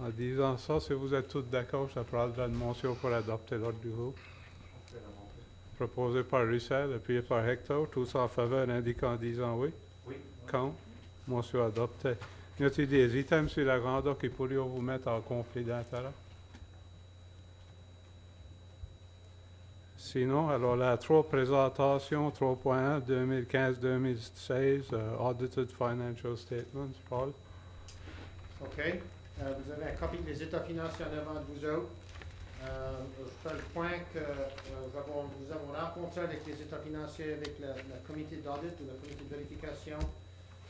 En disant ça, si vous êtes tous d'accord, je prendrai une motion pour adopter l'ordre du jour. Proposé par Russell, appuyé par Hector. Tous en faveur, indiquant en disant oui. Oui. Contre. Motion adoptée. Y a-t-il des items sur l'agenda qui pourraient vous mettre en conflit d'intérêt? Sinon, alors la 3 présentation 3.1 2015-2016 Audited Financial Statements. Paul? OK. Vous avez un copie des états financiers en avant de vous autres. Je fais le point que nous avons rencontré avec les états financiers, avec le comité d'audit ou le comité de vérification.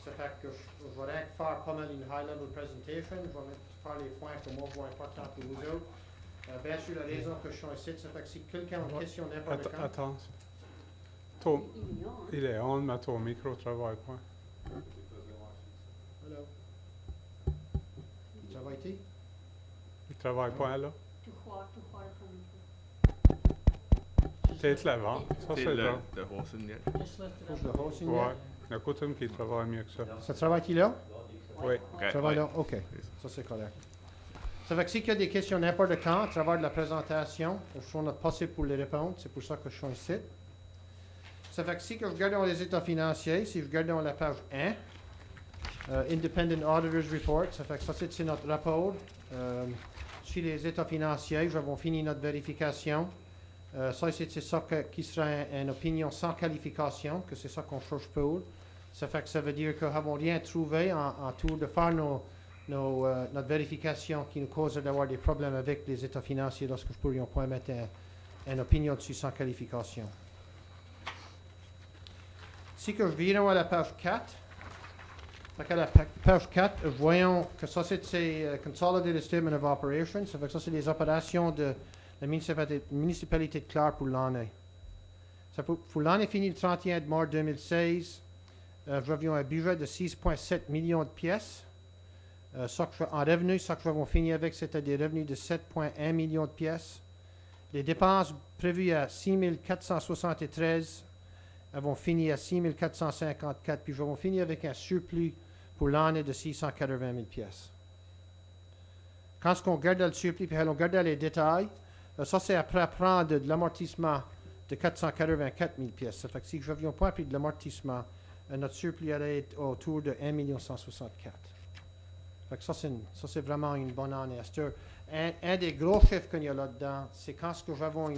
Ça fait que je vais faire pas mal une high-level presentation. Je vais faire les points que moi je vois importants pour vous autres. Bien sûr, la raison que je suis ici, ça fait que si quelqu'un a une question n'importe quand... Attends. Il est on, mais ton micro travaille pas. Hello. Ça va été? Il travaille pas là? Tu crois ton micro. Peut-être l'avant. Ça, c'est là. Le Horsen, Just lift it Faut up. que je le hausse une Ouais. minute. Il y a coutume qui travaille mieux que ça. Ça travaille-t-il là? Oui. Ça travaille là? OK. Ça, c'est correct. Ça fait que s'il y a des questions n'importe quand, à travers de la présentation, je suis notre possible pour les répondre. C'est pour ça que je suis ici. Ça fait que si je regarde dans les états financiers, si je regarde dans la page 1, Independent Auditors Report, ça fait que ça, c'est notre rapport. Sur les états financiers, nous avons fini notre vérification. Ça, c'est ça qui sera une opinion sans qualification, que c'est ça qu'on cherche pour. Ça fait que ça veut dire que nous n'avons rien trouvé en tour de faire notre vérification qui nous cause d'avoir des problèmes avec les états financiers lorsque nous pourrions pas mettre une opinion dessus sans qualification. Si que je viens à la page 4, à la page 4, voyons que ça c'est Consolidated Statement of Operations. Ça fait que ça c'est les opérations de la municipalité de Clare pour l'année. Pour l'année finie le 31 de mars 2016, nous avions un budget de 6,7 millions de pièces. En revenus, ça que nous avons fini avec, c'était des revenus de 7,1 millions de pièces. Les dépenses prévues à 6 473 avons fini à 6 454, puis nous avons fini avec un surplus pour l'année de 680 000 pièces. Quand on regarde le surplus, puis on regarde les détails, ça c'est après prendre de l'amortissement de 484 000 pièces. Ça fait que si nous n'avions pas pris de l'amortissement, notre surplus allait être autour de 1 164 000. Fait que ça c'est vraiment une bonne année. Un des gros chiffres qu'il y a là-dedans, c'est quand nous avons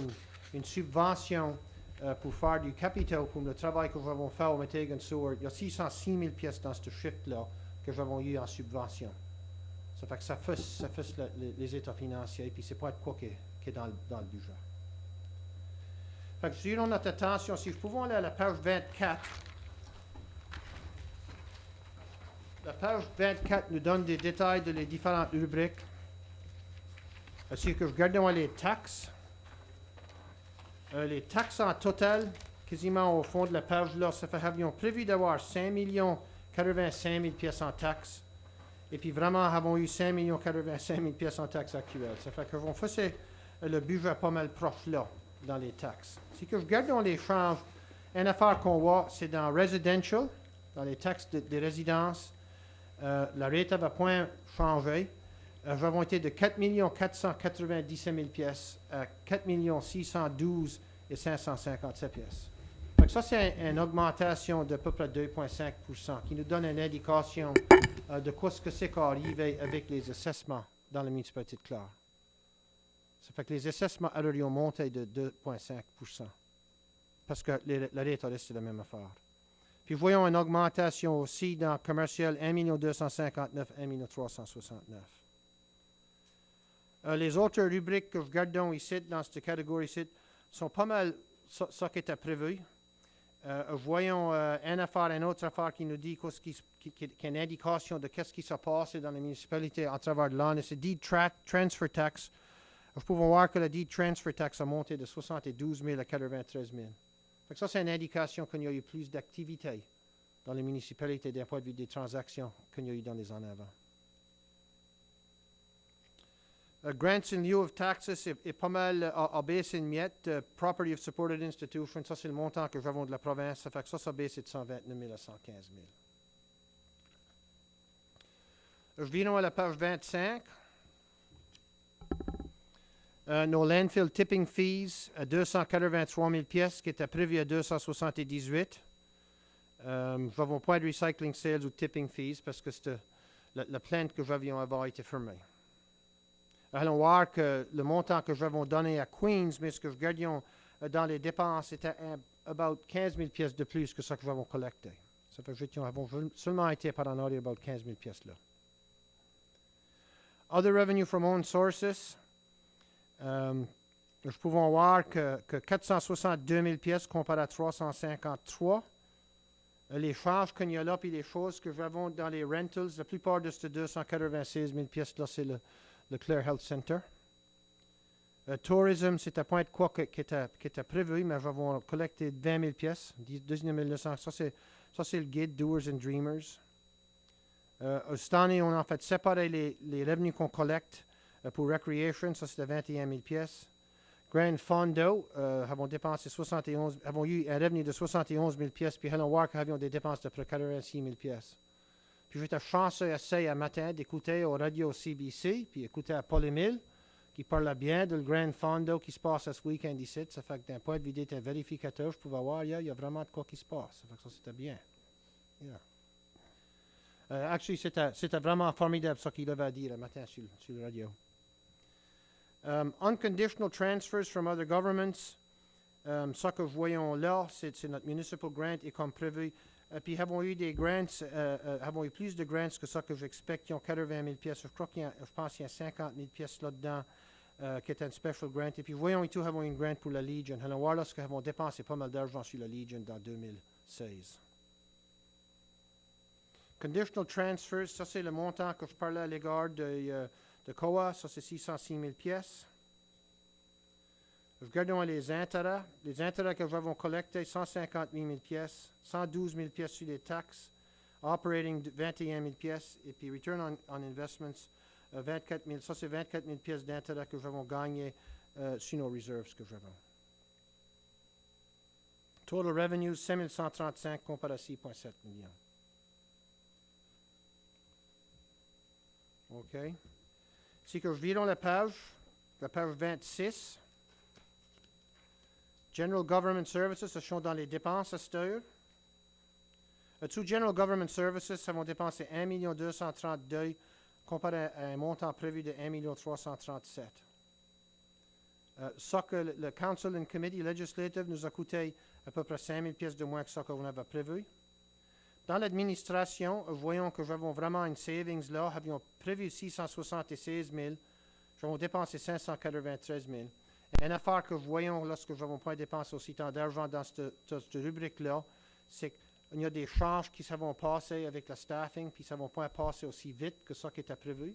une subvention pour faire du capital, pour le travail que nous avons fait au Metegan Sewer. Il y a 606 000 pièces dans ce chiffre-là que nous avons eu en subvention. Ça fait que ça fait les états financiers, puis c'est pas de quoi qui est dans le budget. Fait que si on notre attention, si nous pouvons aller à la page 24, la page 24 nous donne des détails de les différentes rubriques. Si que regardons les taxes, en total, quasiment au fond de la page là, ça fait avions prévu d'avoir 5 085 000 pièces en taxes. Et puis vraiment, avons eu 5 085 000 pièces en taxes actuelles. Ça fait que on faisait le budget pas mal proche là, dans les taxes. Si que je regarde dans les changes, une affaire qu'on voit, c'est dans residential, dans les taxes des résidences. La rate n'avait point changé. Nous avons été de 4 497 000 pièces à 4 612 557 pièces. Donc ça, c'est une augmentation d'à peu près 2,5 % qui nous donne une indication de quoi ce que c'est qu'arrivé avec les assessements dans la municipalité de Clare. Ça fait que les assessements auraient monté de 2,5 % parce que la rate a resté la même affaire. Puis voyons une augmentation aussi dans commercial 1 259 1 369. Les autres rubriques que regardons ici, dans cette catégorie ici, sont pas mal ça qui était prévu. Voyons une autre affaire qui nous dit qui est une indication de qu'est-ce qui s'est passé dans les municipalités à travers l'année. C'est Deed Transfer Tax. Nous pouvons voir que la Deed Transfer Tax a monté de 72 000 à 93 000. Donc ça, c'est une indication qu'il y a eu plus d'activité dans les municipalités d'un point de vue des transactions qu'il y a eu dans les années avant. Grants in lieu of taxes est pas mal à baisser une miette. Property of supported institutions, ça c'est le montant que nous avons de la province. Ça fait que ça baisse de 129 000 à 115 000. Je viens à la page 25. Nos landfill tipping fees à 283 000 pièces qui était prévu à 278. Nous n'avons pas de recycling sales ou tipping fees parce que la plainte que j'avions avoir été fermée. Allons voir que le montant que nous avons donné à Queens, mais ce que nous gardions dans les dépenses, était about 15 000 pièces de plus que ce que nous avons collecté. Ça fait que nous avons seulement été par en ordre about 15 000 pièces là. Other revenue from own sources. Nous pouvons voir que 462 000 pièces comparé à 353. Les charges qu'il y a là, puis les choses que nous avons dans les rentals, la plupart de ces 296 000 pièces là, c'est le Clare Health Center. Tourism, c'était point de quoi qui était prévu, mais nous avons collecté 20 000 pièces, 19 900. Ça, c'est le guide Doers and Dreamers. Cette année, on a en fait séparé les revenus qu'on collecte pour Recreation, ça c'était 21 000 pièces. Grand Fondo, avons dépensé avons eu un revenu de 71 000 pièces, puis Helen Walker avions des dépenses de près 86 000 pièces. Puis j'étais chanceux assez un matin d'écouter au radio CBC, puis écouter à Paul Émile, qui parlait bien de le Grand Fondo qui se passe ce week-end ici. Ça fait que d'un point de vue d'un vérificateur, je pouvais voir, il y a vraiment de quoi qui se passe. Ça fait que ça, c'était bien. Yeah. Actually, c'était vraiment formidable ce qu'il avait à dire le matin sur le radio. Unconditional transfers from other governments. Ce que voyons là, c'est notre municipal grant et comme prévu. Puis avons eu des grants, avons eu plus de grants que ce que j'expecte. Ils ont 80 000 pièces. Je pense qu'il y a 50 000 pièces là-dedans qui est un special grant. Et puis voyons et tout, avons eu une grant pour la Legion. Allons voir là ce qu'avons dépensé pas mal d'argent sur la Legion dans 2016. Conditional transfers, ça c'est le montant que je parlais à l'égard de COA, ça c'est 606 000 pièces. Regardons les intérêts. Les intérêts que nous avons collectés, 158 000 pièces, 112 000 pièces sur les taxes, operating 21 000 pièces, et puis return on investments, 24 000. Ça c'est 24 000 pièces d'intérêts que nous avons gagné sur nos reserves que nous avons. Total revenues, 5 135 comparé à 6,7 millions. OK. Si que je virons la page 26. General Government Services, ce sont dans les dépenses à cette heure. Sous General Government Services, ça va dépenser 1 232 comparé à un montant prévu de 1 337. Ce que le Council and Committee Legislative nous a coûté à peu près 5 000 pièces de moins que ce qu'on avait prévu. Dans l'administration, voyons que nous avons vraiment une savings là. Nous avions prévu 676 000. Nous avons dépensé 593 000. Une affaire que voyons lorsque nous n'avons pas dépensé aussi tant d'argent dans cette rubrique-là, c'est qu'il y a des charges qui vont passer avec le staffing, puis ça ne va pas passer aussi vite que ce qui était prévu.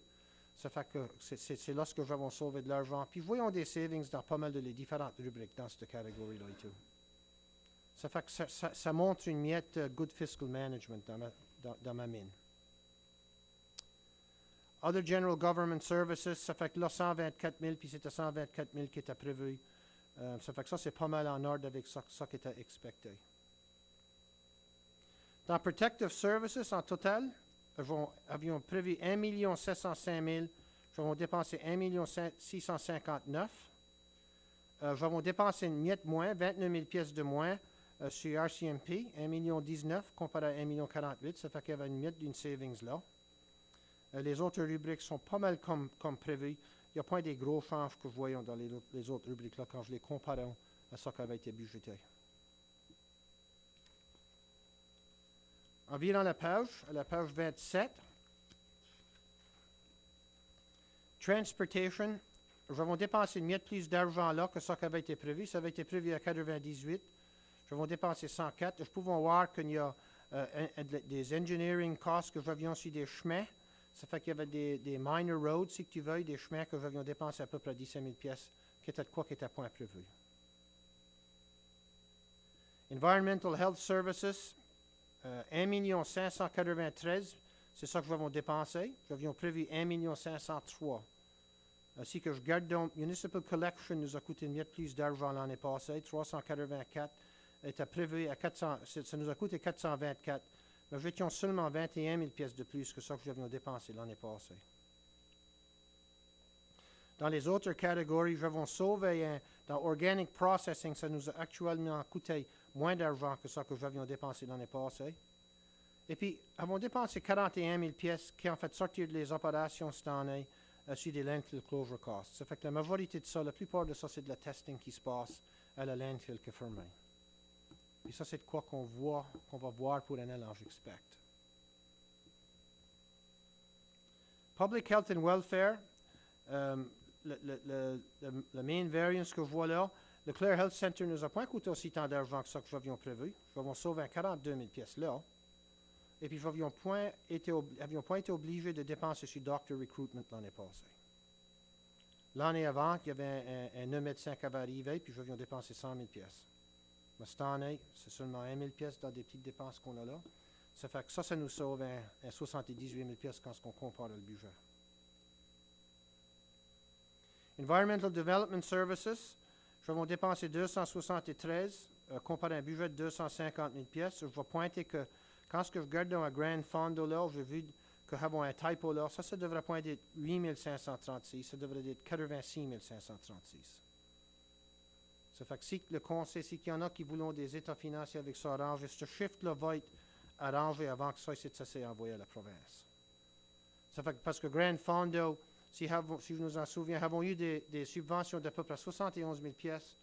Ça fait que c'est lorsque nous avons sauvé de l'argent. Puis voyons des savings dans pas mal de les différentes rubriques dans cette catégorie-là et tout. Ça fait que ça montre une miette good fiscal management dans ma mine. Other General Government Services, ça fait que là, 124 000, puis c'était 124 000 qui était prévu. Ça fait que ça, c'est pas mal en ordre avec ça qui était expecté. Dans Protective Services, en total, nous avions prévu 1 705 000. Nous avons dépensé 1 659 000. Nous avons dépensé une miette moins, 29 000 pièces de moins sur RCMP, 1 19 000 comparé à 1 48 000. Ça fait qu'il y avait une miette d'une savings là. Les autres rubriques sont pas mal comme prévu. Il n'y a pas des gros changes que nous voyons dans les autres rubriques-là quand je les compare à ce qui avait été budgété. En virant la page, à la page 27, Transportation, nous avons dépensé une miette plus d'argent là que ce qui avait été prévu. Ça avait été prévu à 98. Nous avons dépensé 104. Nous pouvons voir qu'il y a des engineering costs que nous avions sur des chemins. Ça fait qu'il y avait des minor roads, si tu veux, des chemins que nous avions dépensé à peu près 17 000 pièces, qui était de quoi qui était point prévu. Environmental Health Services, 1 593 000, c'est ça que nous avons dépensé. Nous avions prévu 1 503 000. Si que je garde donc, Municipal Collection nous a coûté une miette plus d'argent l'année passée, 384, était prévu à 400, ça nous a coûté 424. Mais nous étions seulement 21 000 pièces de plus que ce que nous avions dépensé l'année passée. Dans les autres catégories, nous avons sauvé dans Organic Processing, ça nous a actuellement coûté moins d'argent que ce que nous avions dépensé l'année passée. Et puis, avons dépensé 41 000 pièces qui ont fait sortir les opérations cette année sur des landfill closure costs. Ça fait que la majorité de ça, la plupart de ça, c'est de la testing qui se passe à la landfill qui est fermée. Et ça, c'est de quoi qu'on va voir pour l'année, j'expecte. Public Health and Welfare, le main variance que je vois là, le Clare Health Center ne nous a pas coûté aussi tant d'argent que ça que nous avions prévu. Nous avons sauvé 42 000 pièces là. Et puis, nous n'avions pas été obligés de dépenser sur Doctor Recruitment l'année passée. L'année avant, il y avait un médecin qui avait arrivé, puis nous avions dépensé 100 000 pièces. Mais cette année, c'est seulement 1 000 pièces dans des petites dépenses qu'on a là. Ça fait que ça nous sauve un 78 000 pièces quand on compare le budget. Environmental Development Services, nous avons dépensé 273, comparé à un budget de 250 000 pièces. Je vais pointer que quand je regarde dans un grand fondo là, j'ai vu que nous avons un typo là. Ça devrait pointer être 8 536, ça devrait être 86 536. Ça fait que si le conseil, s'il y en a qui voulaient des états financiers avec ça arrangé, ce chiffre-là va être arrangé avant que ça s'est envoyé à la province. Ça fait que parce que Grand Fondo, si je nous en souviens, avons eu des subventions d'à peu près 71 000 pièces.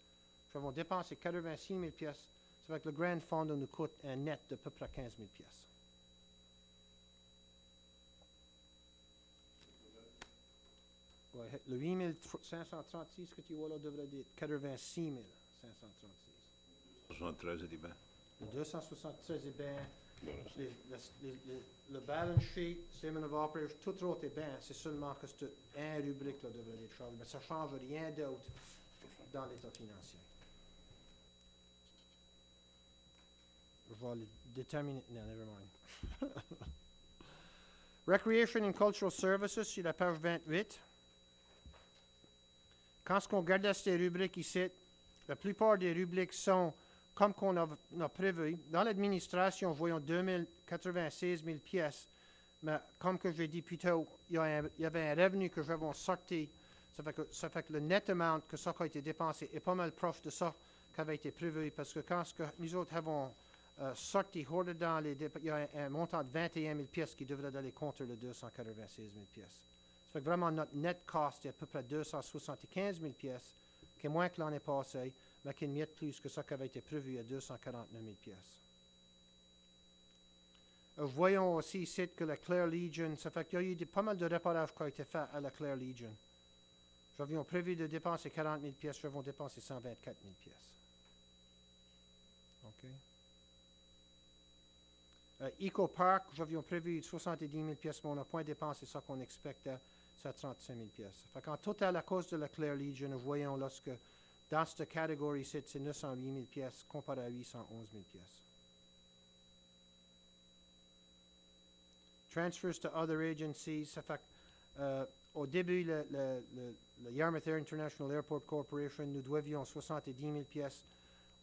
Nous avons dépensé 86 000 pièces. Ça fait que le Grand Fondo nous coûte un net de peu près 15 000 pièces. Ouais, le 8 536 que tu vois là devrait être 86 536. 73 est bien. Le 273 est bien. Le balance sheet, statement of operations, tout autre est bien. C'est seulement que c'est un rubrique là devrait être changé. Mais ça ne change rien d'autre dans l'état financier. Je vais le déterminer. Non, never mind. Recreation and Cultural Services, sur la page 28. Quand on regarde ces rubriques ici, la plupart des rubriques sont comme qu'on a prévu. Dans l'administration, voyons 96 000 pièces, mais comme que je l'ai dit plus tôt, il y avait un revenu que nous avons sorti. Ça fait que le net amount que ça a été dépensé est pas mal proche de ça qui avait été prévu, parce que quand nous autres avons sorti, dans il y a un montant de 21 000 pièces qui devrait aller contre le 296 000 pièces. Ça fait que vraiment notre net cost est à peu près 275 000 pièces, qui est moins que l'année passée, mais qui est mieux plus que ça qui avait été prévu à 249 000 pièces. Voyons aussi ici que la Clare Legion, ça fait qu'il y a eu pas mal de réparages qui ont été faits à la Clare Legion. Nous avions prévu de dépenser 40 000 pièces, nous avons dépensé 124 000 pièces. OK. Eco Park, nous avions prévu 70 000 pièces, mais on n'a pas dépensé ça qu'on expectait, c'est 35 000 pièces. Fait qu'en total, à cause de la Clare Legion, nous voyons lorsque dans cette catégorie, c'est 908 000 pièces comparé à 811 000 pièces. Transfers to other agencies, ça fait au début, le Yarmouth Air International Airport Corporation, nous devions 70 000 pièces.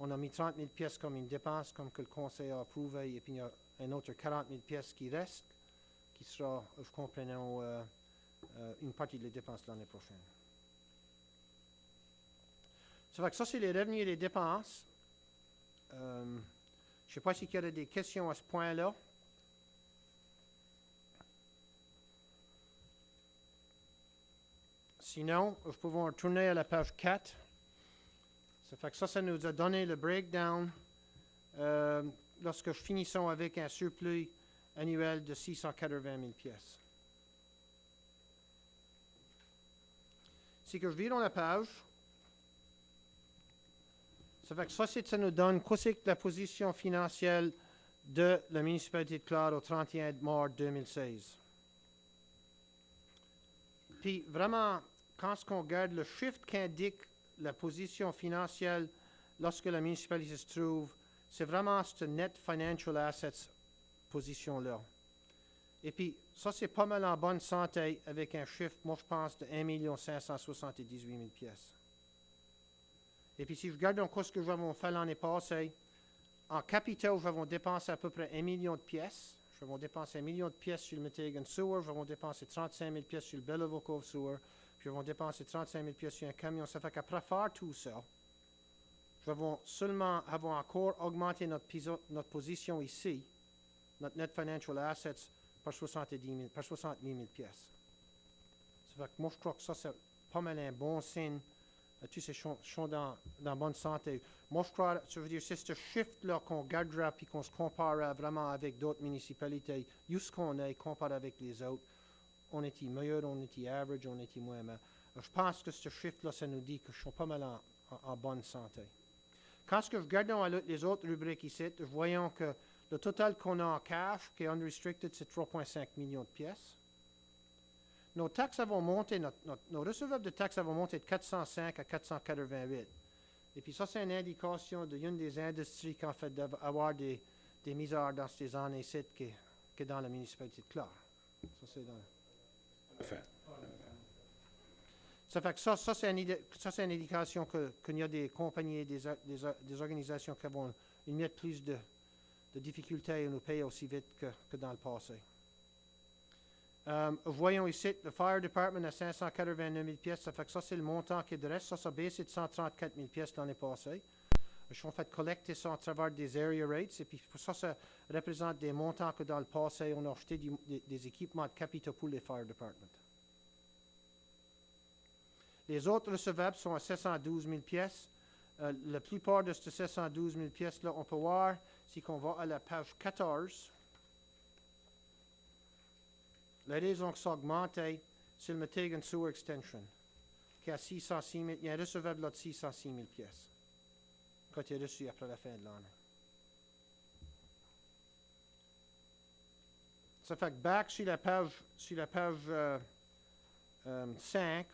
On a mis 30 000 pièces comme une dépense, comme que le conseil a approuvé, et puis il y a un autre 40 000 pièces qui reste, qui sera, je comprends, une partie des dépenses l'année prochaine. Ça fait que ça, c'est les revenus et les dépenses. Je ne sais pas s'il y a des questions à ce point-là. Sinon, nous pouvons retourner à la page 4. Ça fait que ça nous a donné le breakdown lorsque finissons avec un surplus annuel de 680 000 pièces. Si que je vire la page, ça fait que ça nous donne quoi c'est la position financière de la municipalité de Clare au 31 mars 2016. Puis vraiment, quand on regarde le chiffre qu'indique la position financière lorsque la municipalité se trouve, c'est vraiment cette net financial assets position-là. Et puis, ça, c'est pas mal en bonne santé avec un chiffre, moi, je pense, de 1 578 000 pièces. Et puis, si je regarde ce que nous avons fait l'année passée, en capitaux, nous avons dépensé à peu près 1 million de pièces. Nous avons dépensé 1 million de pièces sur le Metegan Sewer. Nous avons dépensé 35 000 pièces sur le Belleville Cove Sewer. puis on va dépenser 35 000 pièces sur un camion. Ça fait qu'après faire tout ça, nous avons seulement avoir encore augmenté notre position ici, notre net financial assets, par 60 000 pièces. Ça fait que moi, je crois que ça, c'est pas mal un bon signe. Tous ces sont dans bonne santé. Moi, je crois, ça veut dire, c'est ce shift-là qu'on gardera puis qu'on se comparera vraiment avec d'autres municipalités. Juste qu'on est comparé avec les autres, on était meilleur, on était average, on était moins mal. Je pense que ce shift-là, ça nous dit que je suis pas mal en bonne santé. Quand je regarde les autres rubriques ici, voyons que le total qu'on a en cash, qui est unrestricted, c'est 3,5 millions de pièces. Nos taxes vont monter, nos recevables de taxes vont monter de 405 à 488. Et puis ça, c'est une indication d'une des industries qui en fait d'avoir des misères dans ces années-ci que dans la municipalité de Clare. Ça, c'est dans... Enfin, Ça fait que ça c'est une indication qu'il y a des compagnies, des organisations qui vont mettre plus de difficultés à nous payer aussi vite que dans le passé. Voyons ici, le Fire Department à 589 000 pièces, ça fait que ça, c'est le montant qui est de reste. Ça baissé de 134 000 pièces l'année passée. Ils ont fait collecter ça à travers des area rates, et puis ça représente des montants que dans le passé, on a acheté des équipements de capitaux pour les Fire Department. Les autres recevables sont à 712 000 pièces. La plupart de ces 712 000 pièces-là, on peut voir, si on va à la page 14, la raison que ça a augmenté, c'est le Metegan Sewer Extension, qui a 606 000, il y a un recevable là de 606 000 pièces, qui a été reçu après la fin de l'année. Ça fait que back sur la page 5,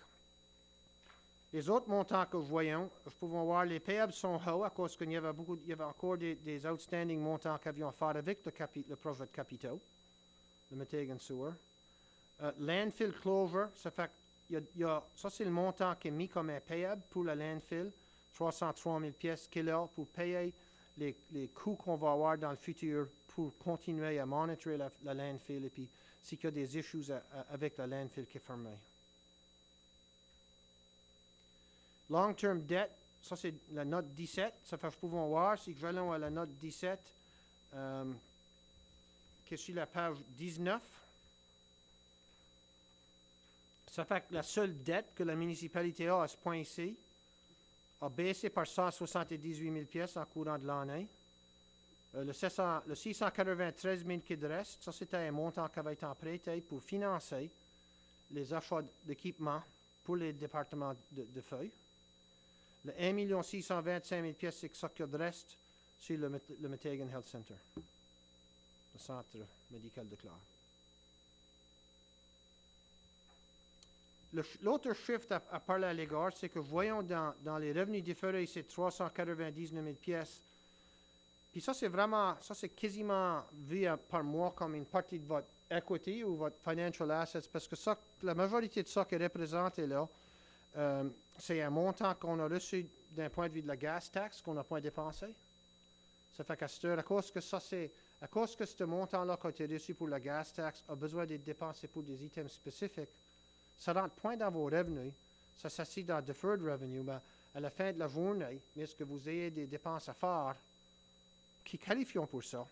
les autres montants que nous voyons, nous pouvons voir les payables sont hauts à cause qu'il y avait encore des outstanding montants qui avaient à faire avec le projet de capitaux, le Metegan Sewer. Landfill closure, ça fait ça c'est le montant qui est mis comme un payable pour la landfill, 303 000 pièces qui est là pour payer les coûts qu'on va avoir dans le futur pour continuer à monitorer la landfill et puis s'il y a des issues avec la landfill qui est fermée. Long-term debt, ça c'est la note 17. Ça fait que nous pouvons voir, si nous allons à la note 17, qui est sur la page 19, ça fait que la seule dette que la municipalité a à ce point-ci a baissé par 178 000 pièces en courant de l'année. Le 693 000 qui reste, ça c'était un montant qui avait été emprunté pour financer les achats d'équipements pour les départements de feuilles. Le 1 625 000 pièces, c'est ça qui reste sur le Metegan Health Center, le centre médical de Clare. L'autre chiffre à parler à l'égard, c'est que voyons dans les revenus différés, c'est 399 000 pièces. Puis ça, c'est quasiment vu par mois comme une partie de votre equity ou votre financial assets, parce que ça, la majorité de ça qui est représenté là, c'est un montant qu'on a reçu d'un point de vue de la gas tax qu'on n'a pas dépensé. Ça fait à cause que ce montant-là qui a été reçu pour la gas tax a besoin d'être dépensé pour des items spécifiques, ça rentre point dans vos revenus, ça s'assied dans deferred revenue, mais à la fin de la journée, est-ce que vous ayez des dépenses à faire qui qualifient pour ça,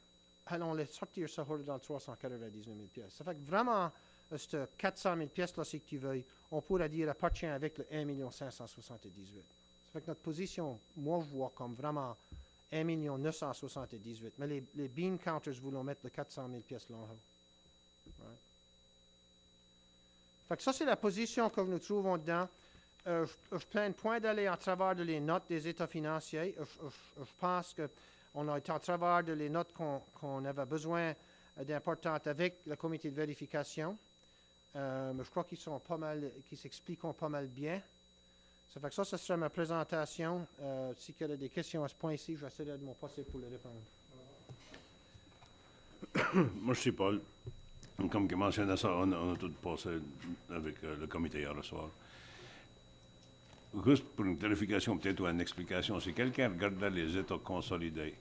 allons les sortir ça dans 399 000 pièces. Ça fait que vraiment, ce 400 000 pièces-là, si tu veux, on pourrait dire appartient avec le 1 578 000. Ça fait que notre position, moi, je vois comme vraiment 1 978 000. Mais les bean counters voulont mettre le 400 000 pièces là en haut. Right? Fait que ça, c'est la position que nous trouvons dedans. Je plains point d'aller en travers de les notes des états financiers. Je pense qu'on a été en travers de les notes qu'on avait besoin d'importantes avec le comité de vérification. Je crois qu'ils s'expliquent pas mal bien. Ça fait que ça sera ma présentation. S'il y a des questions à ce point-ci, j'essaierai de mon possible pour les répondre. moi, je suis Paul. Comme il mentionnait ça, on a tout passé avec le comité hier soir. Juste pour une clarification peut-être ou une explication, si quelqu'un regardait les états consolidés,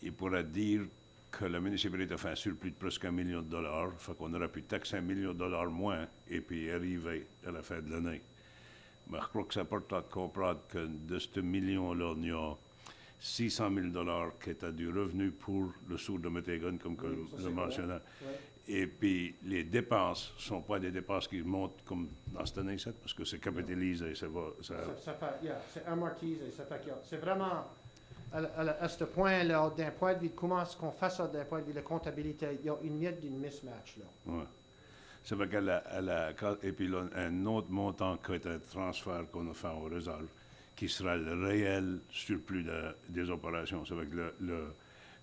il pourrait dire que la municipalité a fait un surplus de plus qu'$1 million, fait qu'on aurait pu taxer $1 million moins et puis arriver à la fin de l'année. Mais je crois que c'est important de comprendre que de ce million-là, il y a 600 000 $ qui étaient du revenu pour le Sourd de Métégon, comme que Oui, ça, le c'est mentionnait. Ouais. Et puis, les dépenses ne sont pas des dépenses qui montent comme dans cette année, parce que c'est capitalisé, ça va... C'est amortisé, c'est vraiment, à ce point-là, d'un point de vue de comment est-ce qu'on fait ça, d'un point de vue de comptabilité, il y a une miette d'une mismatch, là. Ouais. Ça fait et puis là, un autre montant qui est un transfert qu'on a fait aux réserves, qui sera le réel surplus des opérations. Ça fait que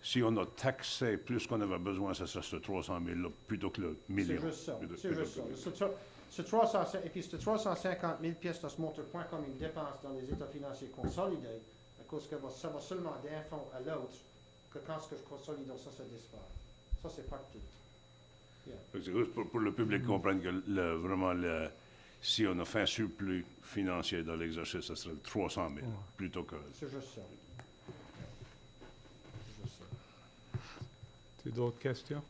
si on a taxé plus qu'on avait besoin, ça serait ce 300 000 là, plutôt que le million. C'est juste ça, c'est juste ça. Et puis ce 350 000 pièces ne se montre point comme une dépense dans les états financiers consolidés, à cause que ça va seulement d'un fonds à l'autre, que quand ce que je consolide, ça se disparaît. Ça, c'est parti. C'est juste pour le public comprendre que vraiment, si on a fait un surplus financier dans l'exercice, ça serait 300 000 plutôt que... C'est juste ça. C'est juste ça. Tu as d'autres questions?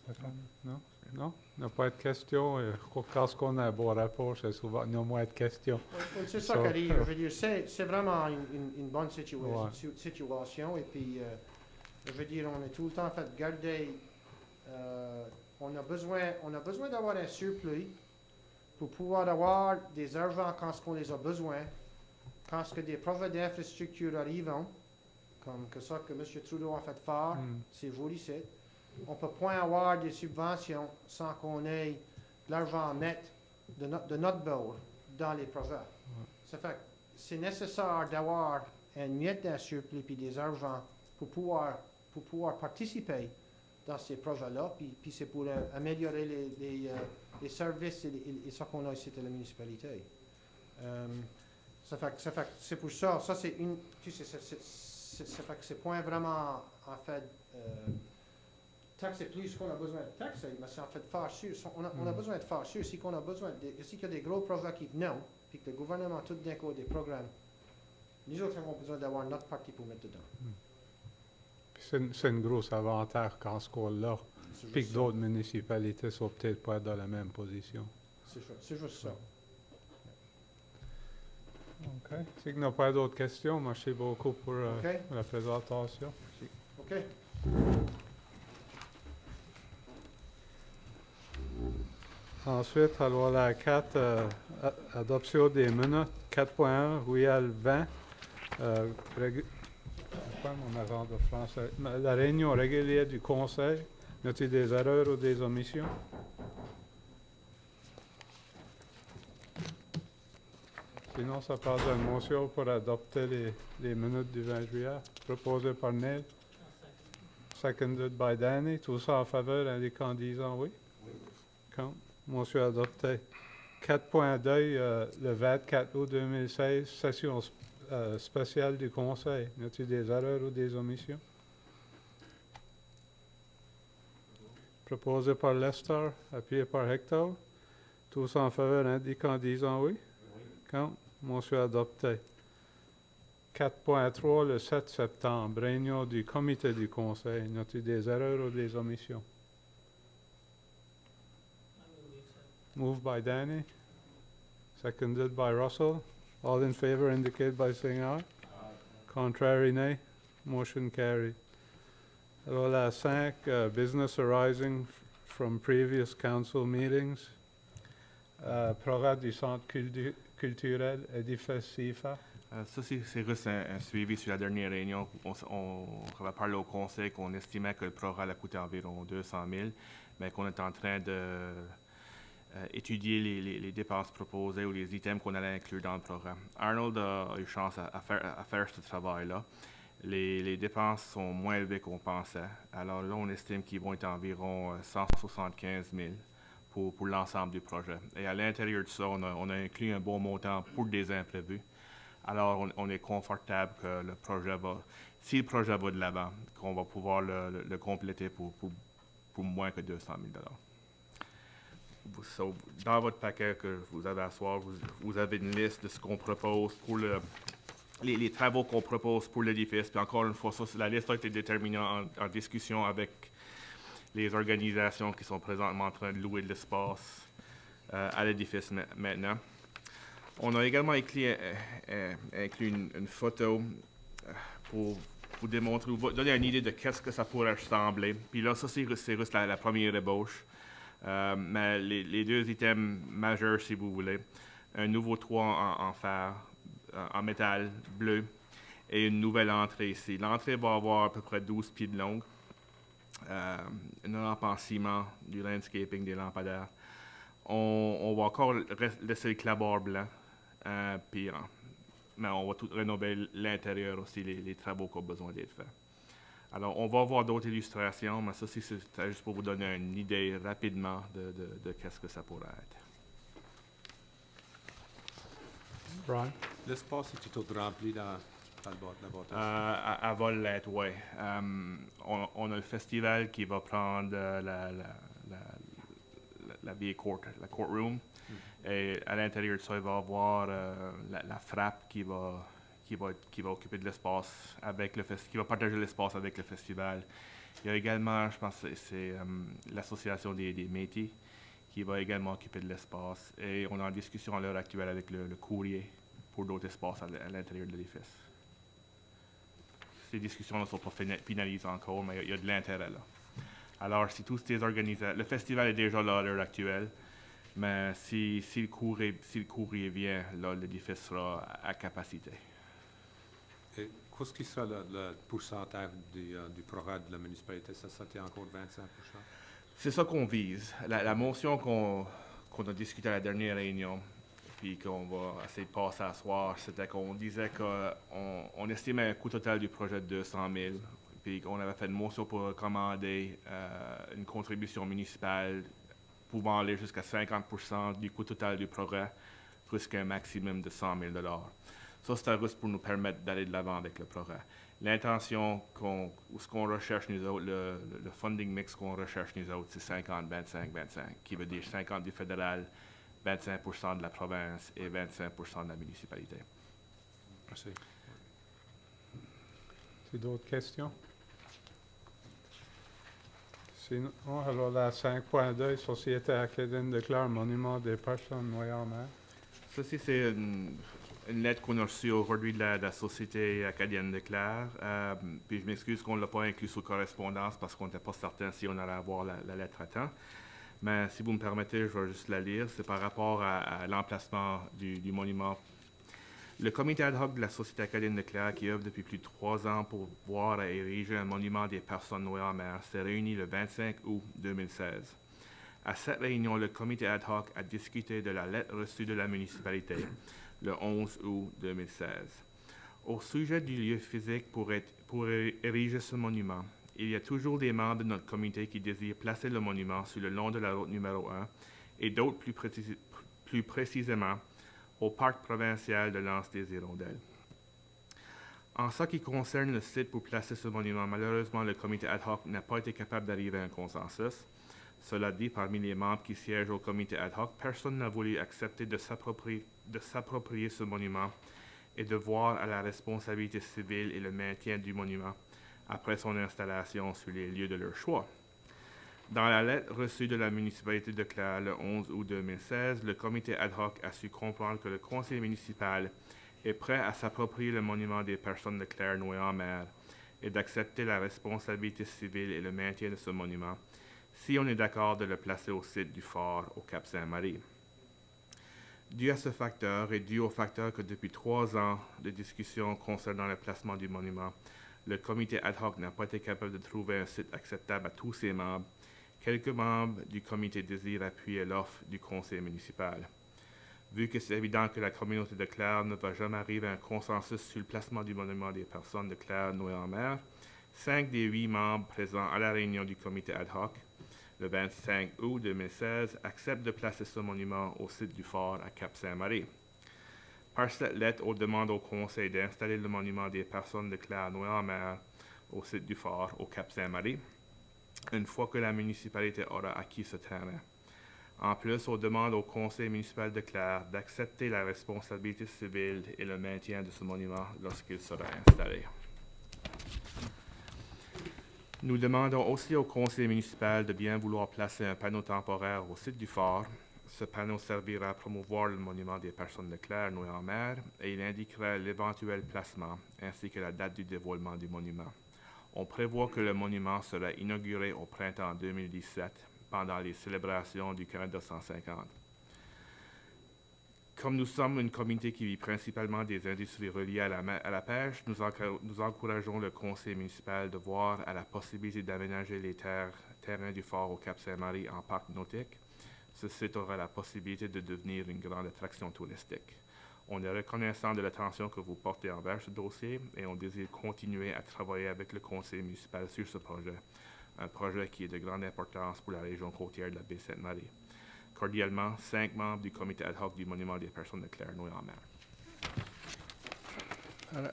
Stéphane? Non? Non? Il n'y a pas de questions. Je crois que quand on a un bon rapport, c'est souvent il y a moins de questions. Oui, c'est ça qui arrive. Je veux dire, c'est vraiment une bonne situation. Et puis, je veux dire, on est tout le temps en fait garder. On a besoin d'avoir un surplus pour pouvoir avoir des argents quand on les a besoin, quand ce que des projets d'infrastructure arrivent, comme que ça que M. Trudeau a fait faire, c'est joli, c'est. On ne peut point avoir des subventions sans qu'on ait de l'argent net de notre bord dans les projets. Ça fait que c'est nécessaire d'avoir une miette d'un surplus et des argents pour pouvoir participer dans ces projets-là. Puis c'est pour améliorer les services et ce qu'on a ici à la municipalité. Ça fait que c'est pour ça. Ça, c'est une. Tu sais, ça fait que c'est point vraiment, en fait. Taxer plus qu'on a besoin de taxer, mais c'est en fait faire sûr. On a besoin de faire sûr. Si qu'on a besoin si qu'il y a des gros projets qui non, puis que le gouvernement tout d'un coup a des programmes, nous autres avons besoin d'avoir notre partie pour mettre dedans. C'est un gros avantage quand ce qu'on-là, puis que d'autres municipalités sont peut-être pas dans la même position. C'est juste ça. OK. Si il n'y a pas d'autres questions, merci beaucoup pour la présentation. OK. Ensuite, alors la 4, adoption des minutes. 4.1, Ruelle 20. Quoi mon erreur de français? La réunion régulière du Conseil. Y a-t-il des erreurs ou des omissions? Sinon, ça parle d'une motion pour adopter les minutes du 20 juillet, proposée par Neil. Seconded by Danny. Tout ça en faveur, indiquant en disant oui. Oui. Quand? Motion adopté. 4.2, le 24 août 2016, session spéciale du Conseil. Y a-t-il des erreurs ou des omissions? Proposé par Lester, appuyé par Hector. Tous en faveur, indiquant en disant oui. Quand? Motion adopté. 4.3, le 7 septembre, réunion du comité du Conseil. Y a-t-il des erreurs ou des omissions? Moved by Danny, seconded by Russell. All in favor indicate by saying aye. Contrary, nay. Motion carried. Alors la 5, business arising from previous council meetings. Programme du centre culturel édifice CIFA. Ça, c'est juste un suivi sur la dernière réunion. On va parler au conseil qu'on estimait que le programme a coûté environ 200 000, mais qu'on est en train de étudier les dépenses proposées ou les items qu'on allait inclure dans le programme. Arnold a eu chance à faire ce travail-là. Les dépenses sont moins élevées qu'on pensait. Alors là, on estime qu'ils vont être environ 175 000 pour l'ensemble du projet. Et à l'intérieur de ça, on a inclus un bon montant pour des imprévus. Alors, on est confortable que le projet si le projet va de l'avant, qu'on va pouvoir le compléter pour moins que 200 000 $. Dans votre paquet que vous avez à soir, vous avez une liste de ce qu'on propose pour les travaux qu'on propose pour l'édifice. Puis encore une fois, la liste a été déterminée en discussion avec les organisations qui sont présentement en train de louer de l'espace à l'édifice maintenant. On a également inclus une photo pour vous démontrer, vous donner une idée de qu'est-ce que ça pourrait ressembler. Puis là, ça, c'est juste la première ébauche. Mais les deux items majeurs, si vous voulez, un nouveau toit en fer, en métal bleu, et une nouvelle entrée ici. L'entrée va avoir à peu près 12 pieds de longue, une lampe en ciment, du landscaping, des lampadaires. On va encore laisser le clapboard blanc, mais on va tout rénover l'intérieur aussi, les travaux qui ont besoin d'être faits. Alors, on va voir d'autres illustrations, mais ça, c'est juste pour vous donner une idée rapidement de qu'est-ce que ça pourrait être. Brian? L'espace est tout rempli dans le bâtiment. À Vol-Lette, oui. On a le festival qui va prendre la vieille courtroom. Et à l'intérieur de ça, il va y avoir la frappe qui va occuper de l'espace qui va partager l'espace avec le festival. Il y a également, je pense, c'est l'association des Métis qui va également occuper de l'espace. Et on est en discussion à l'heure actuelle avec le courrier pour d'autres espaces à l'intérieur de l'édifice. Ces discussions ne sont pas finalisées encore, mais il y a de l'intérêt là. Alors, si tous ces organisations... Le festival est déjà là à l'heure actuelle, mais si le courrier vient, là, l'édifice sera à capacité. Et qu'est-ce qui sera le pourcentage du programme de la municipalité? Ça c'était encore 25%? C'est ça qu'on vise. La motion qu'on a discutée à la dernière réunion, puis qu'on va essayer de passer à soir, c'était qu'on disait qu'on estimait un coût total du projet de 200 000, puis qu'on avait fait une motion pour recommander une contribution municipale pouvant aller jusqu'à 50% du coût total du projet, jusqu'à un maximum de 100 000 $. Ça, c'était juste pour nous permettre d'aller de l'avant avec le projet. L'intention, ce qu'on recherche nous autres, le funding mix qu'on recherche nous autres, c'est 50, 25, 25, qui veut dire 50 du fédéral, 25% de la province et 25% de la municipalité. Merci. C'est d'autres questions? Sinon, alors la 5.2, Société acadienne déclare monument des personnes noyées en mer. Ceci, c'est une lettre qu'on a reçue aujourd'hui de la Société acadienne de Clare. Puis je m'excuse qu'on ne l'a pas inclus sous correspondance parce qu'on n'était pas certain si on allait avoir la lettre à temps. Mais si vous me permettez, je vais juste la lire. C'est par rapport à l'emplacement du monument. Le comité ad hoc de la Société acadienne de Clare, qui œuvre depuis plus de 3 ans pour voir et ériger un monument des personnes noyées en mer, s'est réuni le 25 août 2016. À cette réunion, le comité ad hoc a discuté de la lettre reçue de la municipalité le 11 août 2016. Au sujet du lieu physique pour ériger ce monument, il y a toujours des membres de notre comité qui désirent placer le monument sur le long de la route numéro 1 et d'autres plus précisément au parc provincial de l'Anse des Hirondelles. En ce qui concerne le site pour placer ce monument, malheureusement, le comité ad hoc n'a pas été capable d'arriver à un consensus. Cela dit, parmi les membres qui siègent au comité ad hoc, personne n'a voulu accepter de s'approprier ce monument et de voir à la responsabilité civile et le maintien du monument après son installation sur les lieux de leur choix. Dans la lettre reçue de la municipalité de Clare le 11 août 2016, le comité ad hoc a su comprendre que le conseil municipal est prêt à s'approprier le monument des personnes de Clare noyées en mer et d'accepter la responsabilité civile et le maintien de ce monument si on est d'accord de le placer au site du phare au Cap-Saint-Marie. Dû à ce facteur et dû au facteur que depuis 3 ans de discussion concernant le placement du monument, le comité ad hoc n'a pas été capable de trouver un site acceptable à tous ses membres. Quelques membres du comité désirent appuyer l'offre du conseil municipal. Vu que c'est évident que la communauté de Clare ne va jamais arriver à un consensus sur le placement du monument des personnes de Clare noyées en mer, 5 des 8 membres présents à la réunion du comité ad hoc, le 25 août 2016, acceptent de placer ce monument au site du phare à Cap-Saint-Marie. Par cette lettre, on demande au conseil d'installer le monument des personnes de Clare noyées en mer au site du phare au Cap-Saint-Marie, une fois que la municipalité aura acquis ce terrain. En plus, on demande au conseil municipal de Clare d'accepter la responsabilité civile et le maintien de ce monument lorsqu'il sera installé. Nous demandons aussi au conseil municipal de bien vouloir placer un panneau temporaire au site du phare. Ce panneau servira à promouvoir le monument des personnes de Clare, Noué en mer, et il indiquera l'éventuel placement ainsi que la date du dévoilement du monument. On prévoit que le monument sera inauguré au printemps 2017 pendant les célébrations du Canada 150. Comme nous sommes une communauté qui vit principalement des industries reliées à la pêche, nous encourageons le conseil municipal de voir à la possibilité d'aménager les terrains du fort au Cap-Saint-Marie en parc nautique. Ce site aura la possibilité de devenir une grande attraction touristique. On est reconnaissant de l'attention que vous portez envers ce dossier et on désire continuer à travailler avec le conseil municipal sur ce projet, un projet qui est de grande importance pour la région côtière de la baie Sainte-Marie. Cordialement, 5 membres du comité ad hoc du monument des personnes de Clare, Noué en mer.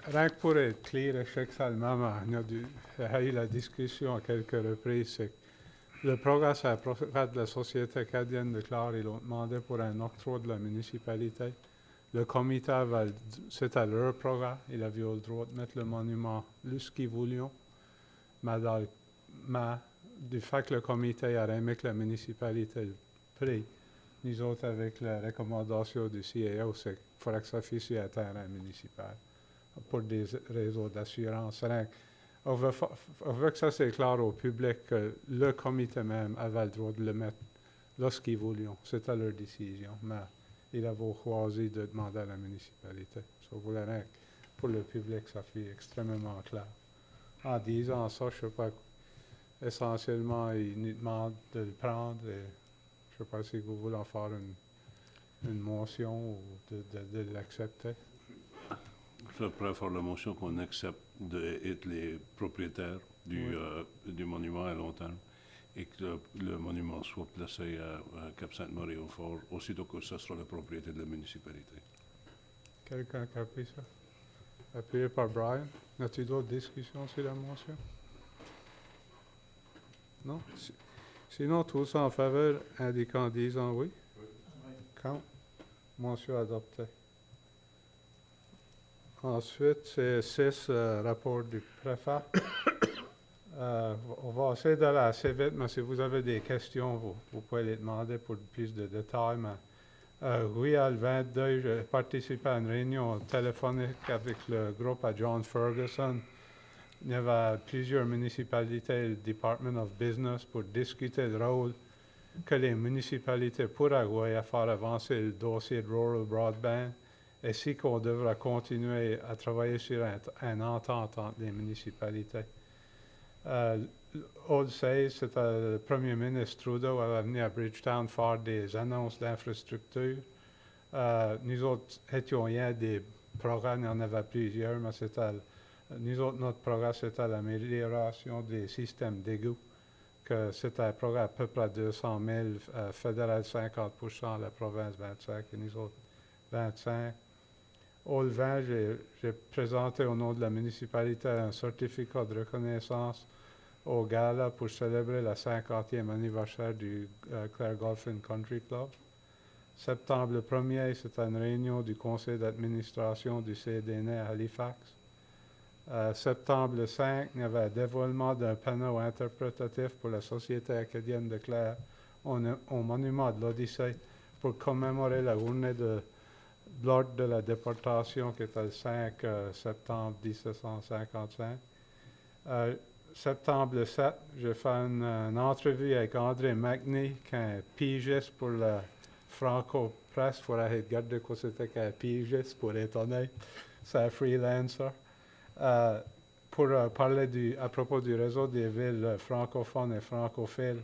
Rien que pour être clair, je sais que ça le même, on a eu la discussion à quelques reprises, c'est que le programme, c'est un programme de la Société acadienne de Clare, ils l'ont demandé pour un octroi de la municipalité. Le comité, c'était leur programme, il avait eu le droit de mettre le monument là ce qu'ils voulaient, mais du fait que le comité a aimé que la municipalité le prenne, nous autres, avec la recommandation du CAO, c'est qu'il faudrait que ça fasse sur un terrain municipal pour des réseaux d'assurance. On veut que ça c'est clair au public que le comité même avait le droit de le mettre lorsqu'ils voulaient. C'était leur décision, mais ils avaient choisi de demander à la municipalité. So, pour le public, ça fait extrêmement clair. En disant ça, je ne sais pas, essentiellement, ils nous demandent de le prendre et je ne sais pas si vous voulez en faire une motion ou de l'accepter. Je suis prêt à faire la motion qu'on accepte d'être les propriétaires du monument à long terme et que le monument soit placé à Cap-Sainte-Marie au fort, aussitôt que ce sera la propriété de la municipalité. Quelqu'un qui a pris ça? Appuyé par Brian. As-tu d'autres discussions sur la motion? Non? Sinon, tous en faveur, indiquant en disant oui. Quand? Motion adoptée. Ensuite, c'est 6, rapport du préfet. On va essayer d'aller assez vite, mais si vous avez des questions, vous pouvez les demander pour plus de détails. Mais, oui, à le 22, j'ai participé à une réunion téléphonique avec le groupe à John Ferguson. Il y avait plusieurs municipalités et le Department of Business pour discuter du rôle que les municipalités pourraient jouer à faire avancer le dossier de Rural Broadband. Et si qu'on devra continuer à travailler sur un entente entre les municipalités. Au 16, c'était le premier ministre Trudeau avait venu à Bridgetown faire des annonces d'infrastructure. Nous autres étions rien des programmes, il y en avait plusieurs, mais nous autres, notre programme, c'était l'amélioration des systèmes d'égout. Que c'était un programme à peu près 200 000, fédéral 50%, la province 25 et nous autres 25. Au 20, j'ai présenté au nom de la municipalité un certificat de reconnaissance au gala pour célébrer le 50e anniversaire du Clare Golf and Country Club. Septembre le 1er, c'était une réunion du conseil d'administration du CDN à Halifax. Septembre le 5, il y avait un dévoilement d'un panneau interprétatif pour la Société acadienne de Clare au monument de l'Odyssée pour commémorer la journée de l'ordre de la déportation qui était le 5 septembre 1755. Septembre le 7, j'ai fait une entrevue avec André Magny, qui est un pigiste pour le Franco-Presse. Il faudrait regarder quoi c'était qu'un pigiste, pour être honnête. C'est un freelancer. Pour parler à propos du réseau des villes francophones et francophiles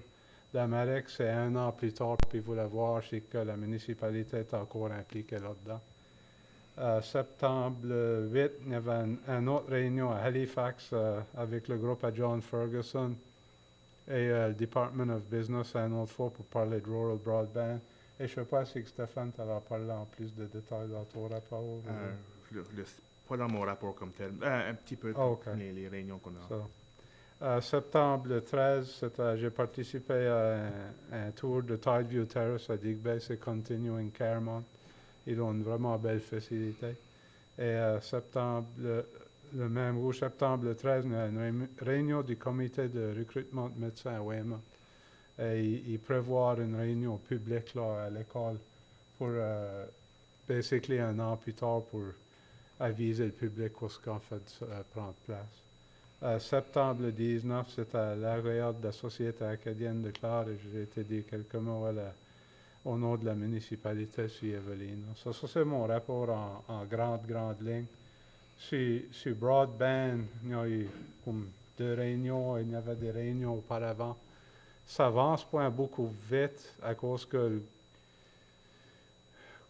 d'Amérique, c'est 1 an plus tard, puis vous voulez voir si que la municipalité est encore impliquée là-dedans. Septembre 8, il y avait une autre réunion à Halifax avec le groupe à John Ferguson et le Department of Business une autre fois pour parler de Rural Broadband. Et je ne sais pas si Stéphane t'avait parlé en plus de détails dans ton rapport. Pas dans mon rapport comme tel, un petit peu les réunions qu'on a. Septembre 13, j'ai participé à un tour de Tideview Terrace à Digby, c'est Continuing Caremont. Ils ont une vraiment belle facilité. Et septembre le même jour, septembre 13, il y a une réunion du comité de recrutement de médecins à Weymouth. Et il prévoit une réunion publique là, à l'école pour basically un an plus tard pour aviser le public ce qu'en fait prendre place. Septembre 19, c'est à l'agréable de la Société acadienne de Clare et j'ai été dire quelques mots au nom de la municipalité sur Evelina. Ça c'est mon rapport en grande ligne. Sur Broadband, il y a eu comme 2 réunions, il y avait des réunions auparavant. Ça avance pas beaucoup vite à cause que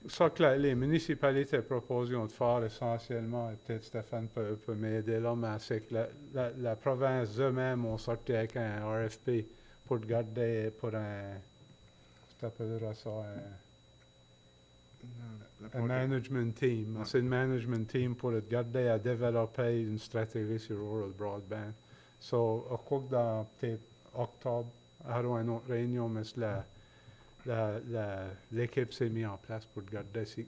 ça que les municipalités proposent de faire essentiellement, et peut-être Stéphane peut m'aider là, mais c'est que la province eux-mêmes ont sorti avec un RFP pour garder pour un, tu appelleras ça un management team. Ouais. C'est un management team pour garder à développer une stratégie sur rural broadband. So, je crois que dans peut-être octobre, il y aura une autre réunion, mais l'équipe s'est mise en place pour garder si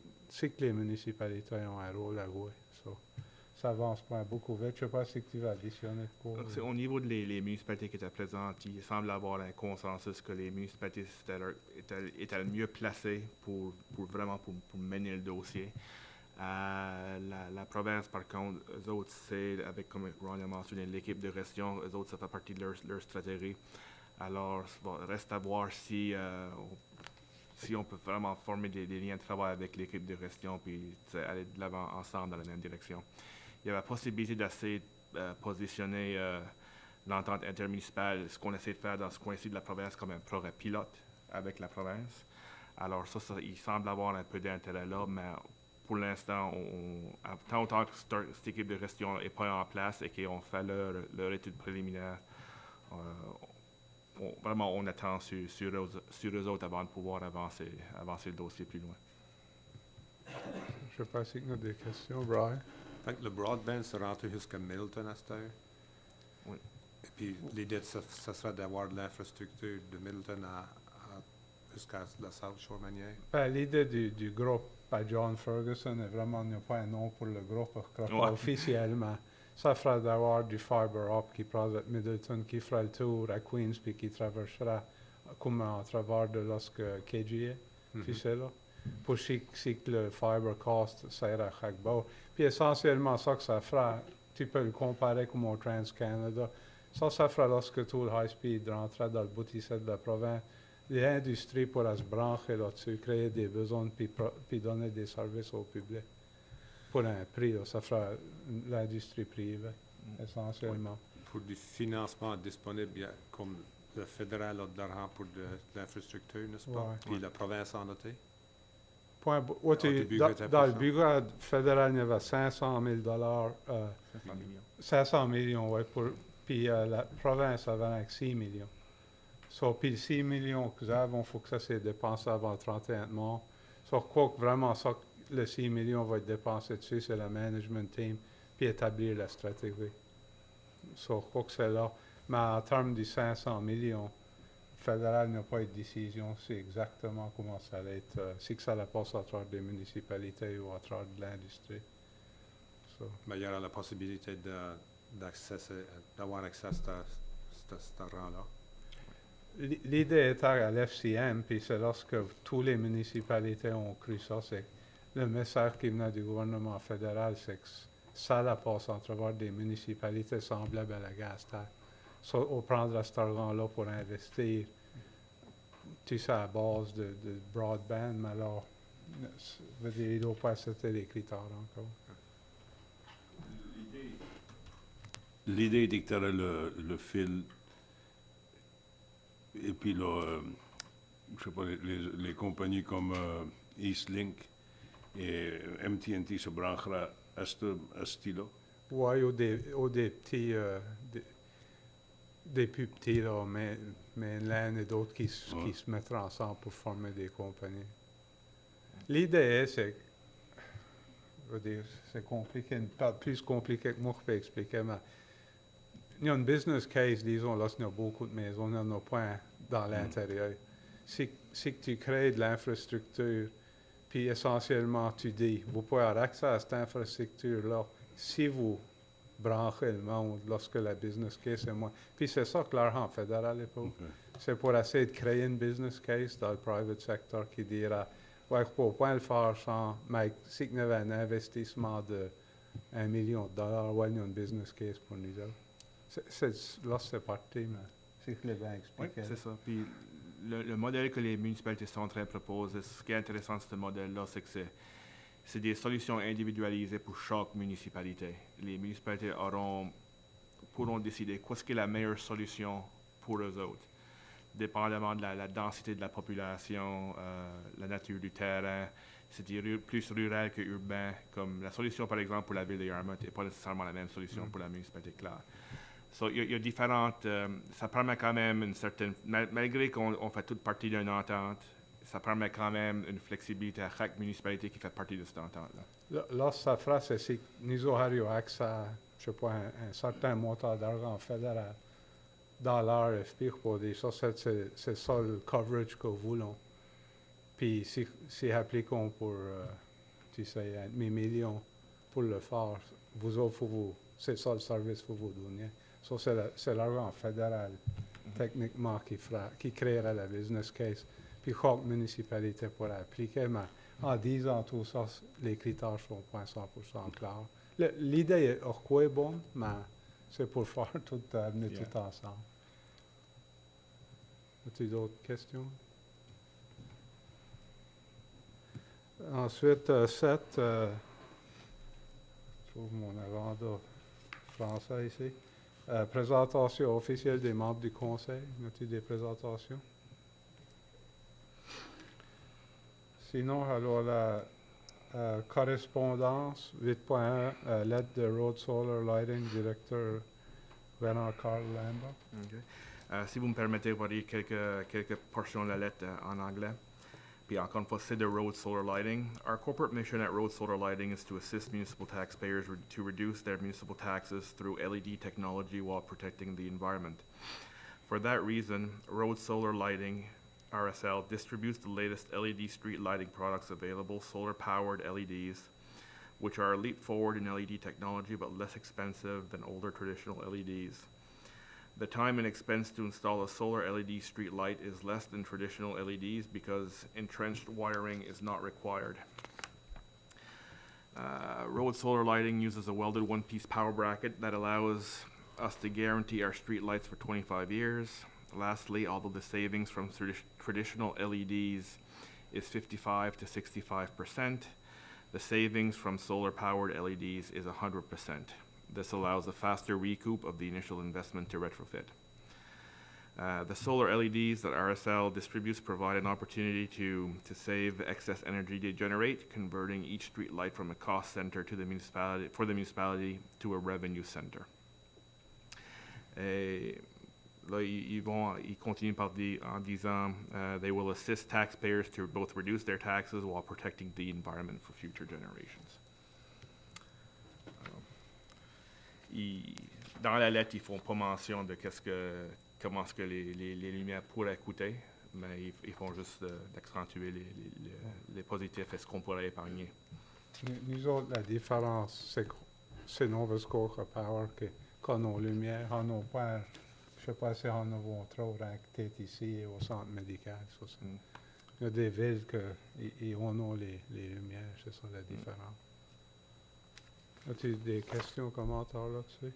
que les municipalités ont un rôle à jouer. So, ça avance pas beaucoup vite. Je ne sais pas si tu vas additionner de quoi. Donc, au niveau des municipalités qui étaient présentes, il semble avoir un consensus que les municipalités étaient le mieux placées pour vraiment mener le dossier. La province, par contre, eux autres, c'est, avec comme Ron a mentionné, l'équipe de gestion, eux autres, ça fait partie de leur stratégie. Alors, bon, reste à voir si on peut vraiment former des liens de travail avec l'équipe de gestion puis aller de l'avant ensemble dans la même direction. Il y a la possibilité d'essayer de positionner l'entente intermunicipale, ce qu'on essaie de faire dans ce coin-ci de la province, comme un projet pilote avec la province. Alors ça il semble avoir un peu d'intérêt là, mais pour l'instant, tant que cette équipe de gestion n'est pas en place et qu'ils ont fait leur étude préliminaire, vraiment, on attend sur eux autres avant de pouvoir avancer le dossier plus loin. Je ne sais pas si tu as des questions, Brian. Fait que le broadband se rentre jusqu'à Middleton à cette heure. Oui. Et puis l'idée, ça serait d'avoir de l'infrastructure de Middleton jusqu'à la South Shore Manière. Ben, l'idée du groupe par John Ferguson est vraiment, il n'y a pas un nom pour le groupe, je crois pas officiellement. Ça fera d'avoir du fiber up qui prend de Middleton, qui fera le tour à Queens, puis qui traversera comme à travers de lorsque KGA, tu sais là. Pour si que le fiber cost, ça ira à chaque bord. Puis essentiellement, ça que ça fera, tu peux le comparer comme au Trans-Canada. Ça fera lorsque tout le high-speed rentrera dans le boutissette de la province. L'industrie pourra se brancher là-dessus, créer des besoins, puis donner des services au public. Pour un prix, là, ça fera l'industrie privée, essentiellement. Pour du financement disponible, il y a comme le fédéral a de l'argent pour de l'infrastructure, n'est-ce pas? Ouais. Puis la province en a été? Dans le budget fédéral, il y avait 500 000 500 millions, oui, puis la province avait avec 6 millions. Puis les 6 millions que nous avons, il faut que ça soit dépensé avant le 31 mars. Je crois que vraiment ça, le 6 millions va être dépensé dessus, c'est le management team, puis établir la stratégie. Je crois que c'est là. Mais en termes de 500 millions, le fédéral n'a pas eu de décision, c'est exactement comment ça va être, si que ça la passe à travers des municipalités ou à travers de l'industrie. Mais il y aura la possibilité d'avoir accès à cet argent-là. L'idée était à l'FCM, puis c'est lorsque toutes les municipalités ont cru ça, c'est le message qui venait du gouvernement fédéral, c'est que ça la passe à travers des municipalités semblables à la Gastaire. On prendra cet argent-là pour investir, tu sais, à base de broadband, mais alors, il ne doit pas accepter les critères encore. L'idée était que tu aurais le fil, et puis là, je sais pas, les compagnies comme Eastlink et MTNT se branchera à ce là. Oui, ou des petits, des plus petits, là, mais l'un et d'autres qui se mettront ensemble pour former des compagnies. L'idée, c'est, je veux dire, c'est compliqué, plus compliqué que moi je peux expliquer, mais il y a une business case, disons, lorsqu'il y a beaucoup de maisons, il y en a pas dans l'intérieur. Si que tu crées de l'infrastructure, puis essentiellement tu dis, vous pouvez avoir accès à cette infrastructure-là si vous brancher le monde lorsque la business case est moins. Puis c'est ça que l'argent fédéral est pour. OK. C'est pour essayer de créer une business case dans le private sector qui dira, ouais, pour pas le faire sans, mais si il y avait un investissement de $1 million, ouais, il y a une business case pour nous autres. Là, c'est parti, mais c'est que les banques Oui, expliquent. c'est ça. Puis le modèle que les municipalités sont en train de proposer, ce qui est intéressant de ce modèle-là, c'est que c'est des solutions individualisées pour chaque municipalité. Les municipalités pourront décider qu'est-ce qui est la meilleure solution pour eux autres, dépendamment de la densité de la population, la nature du terrain. C'est plus rural que urbain. Comme la solution, par exemple, pour la ville de Yarmouth n'est pas nécessairement la même solution pour la municipalité de Clare. So, il y a différentes... ça permet quand même une certaine... Malgré qu'on fait toute partie d'une entente, ça permet quand même une flexibilité à chaque municipalité qui fait partie de cette entente-là. Là, ça fera, c'est que nous aurions accès à, je sais pas, un certain montant d'argent fédéral dans l'RFP pour dire ça, c'est ça le coverage que nous voulons. Puis si appliquons pour, tu sais, 1 million pour le faire, vous autres, c'est ça le service que vous donnez. Ça, c'est l'argent fédéral, techniquement, qui créerait la business case. Puis chaque municipalité pourrait appliquer, mais en disant tout ça, les critères sont pas 100% clairs. L'idée est bonne, mais c'est pour faire tout, venir tout ensemble. As-tu d'autres questions? Ensuite, 7, je trouve mon agenda français ici. Présentation officielle des membres du conseil. As-tu des présentations? Sinon, alors la correspondance 8.1, lettre de Road Solar Lighting, directeur Bernard Carl Lambert. Okay. Si vous me permettez, je vais lire quelques portions de la lettre en anglais. Puis encore une fois, c'est de Road Solar Lighting. Our corporate mission at Road Solar Lighting is to assist municipal taxpayers to reduce their municipal taxes through LED technology while protecting the environment. For that reason, Road Solar Lighting, RSL, distributes the latest LED street lighting products available, solar-powered LEDs, which are a leap forward in LED technology but less expensive than older traditional LEDs. The time and expense to install a solar LED street light is less than traditional LEDs because entrenched wiring is not required. Road Solar Lighting uses a welded one-piece power bracket that allows us to guarantee our street lights for 25 years. Lastly, although the savings from traditional LEDs is 55 to 65%, the savings from solar-powered LEDs is 100%. This allows a faster recoup of the initial investment to retrofit. The solar LEDs that RSL distributes provide an opportunity to save excess energy they generate, converting each street light from a cost center to the municipality to a revenue center. Et là, ils continuent en disant, they will assist taxpayers to both reduce their taxes while protecting the environment for future generations. Dans la lettre, ils font pas mention de comment est-ce que les lumières pourraient coûter, mais ils font juste d'accentuer les positifs et ce qu'on pourrait épargner. Nous autres, la différence, c'est Nova Scotia Power qu'on a lumière, on n'a pas, je sais pas si on en a trop peut-être ici au centre médical. Ça, il y a des villes qui ont les lumières, c'est ça la différence. As-tu des questions, commentaires là-dessus?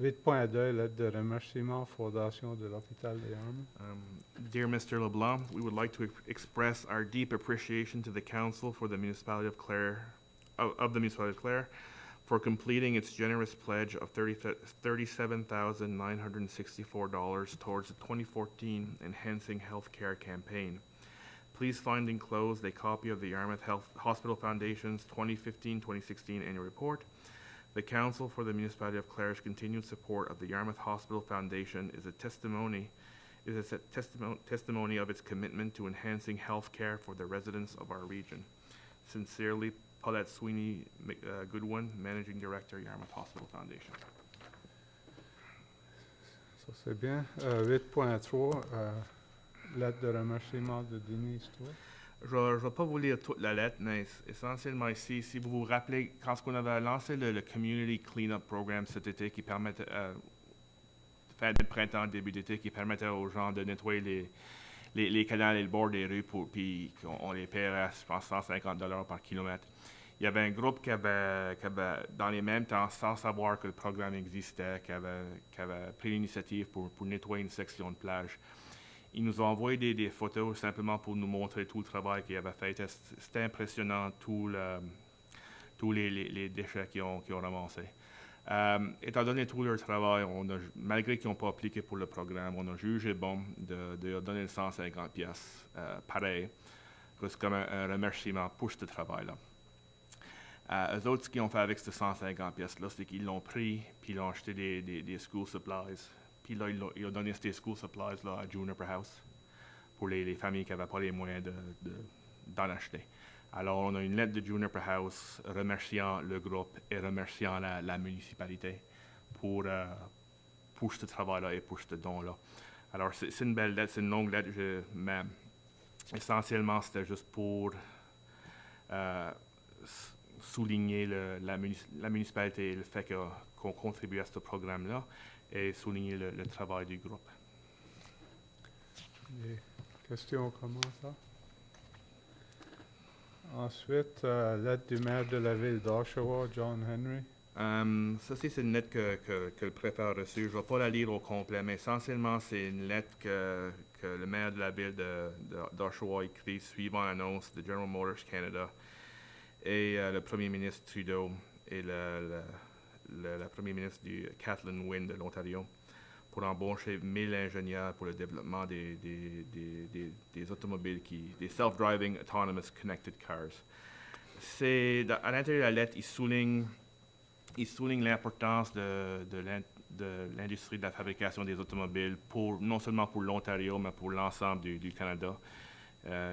8.2, lettre de remerciement, Fondation de l'Hôpital de Yarmouth. Dear Mr. LeBlanc, we would like to express our deep appreciation to the Council for the Municipality of Clare, of the Municipality of Clare, for completing its generous pledge of $37,964 towards the 2014 Enhancing Healthcare Campaign. Please find enclosed a copy of the Yarmouth Hospital Foundation's 2015-2016 annual report. The Council for the Municipality of Clare's continued support of the Yarmouth Hospital Foundation is a testimony of its commitment to enhancing health care for the residents of our region. Sincerely, Paulette Sweeney Goodwin, Managing Director, Yarmouth Hospital Foundation. Ça, c'est bien. 8.3, lettre de remerciement de Denise, toi. Je ne vais pas vous lire toute la lettre, mais essentiellement ici, si vous vous rappelez, quand on avait lancé le Community Cleanup Program cet été, qui permettait, fin de printemps, début d'été, qui permettait aux gens de nettoyer les canaux et le bord des rues, puis on les paierait, je pense, 150 $ par kilomètre. Il y avait un groupe qui avait, dans les mêmes temps, sans savoir que le programme existait, qui avait pris l'initiative pour nettoyer une section de plage. Ils nous ont envoyé des photos simplement pour nous montrer tout le travail qu'ils avaient fait. C'était impressionnant, tous les déchets qu'ils ont ramassés. Étant donné tout leur travail, malgré qu'ils n'ont pas appliqué pour le programme, on a jugé bon de leur donner 150 pièces pareil, c'est comme un remerciement pour ce travail-là. Eux autres, ce qu'ils ont fait avec ces 150 pièces-là, c'est qu'ils l'ont pris, puis ils ont acheté des school supplies. Puis là, ils ont donné ces school supplies-là à Juniper House pour les familles qui n'avaient pas les moyens d'en acheter. Alors, on a une lettre de Juniper House remerciant le groupe et remerciant la municipalité pour ce travail-là et pour ce don-là. Alors, c'est une belle lettre, c'est une longue lettre, mais essentiellement, c'était juste pour souligner la municipalité et le fait qu'on contribue à ce programme-là et souligner le travail du groupe. Des questions, commentaires? Ensuite, lettre du maire de la ville d'Oshawa, John Henry. Ça, c'est une lettre que le préfet a reçue. Je ne vais pas la lire au complet, mais essentiellement, c'est une lettre que le maire de la ville d'Oshawa a écrite suivant l'annonce de General Motors Canada et le premier ministre Trudeau et la première ministre Kathleen Wynne de l'Ontario pour embaucher 1000 ingénieurs pour le développement des automobiles, des self-driving autonomous connected cars. À l'intérieur de la lettre, il souligne l'importance de l'industrie de la fabrication des automobiles, non seulement pour l'Ontario, mais pour l'ensemble du Canada.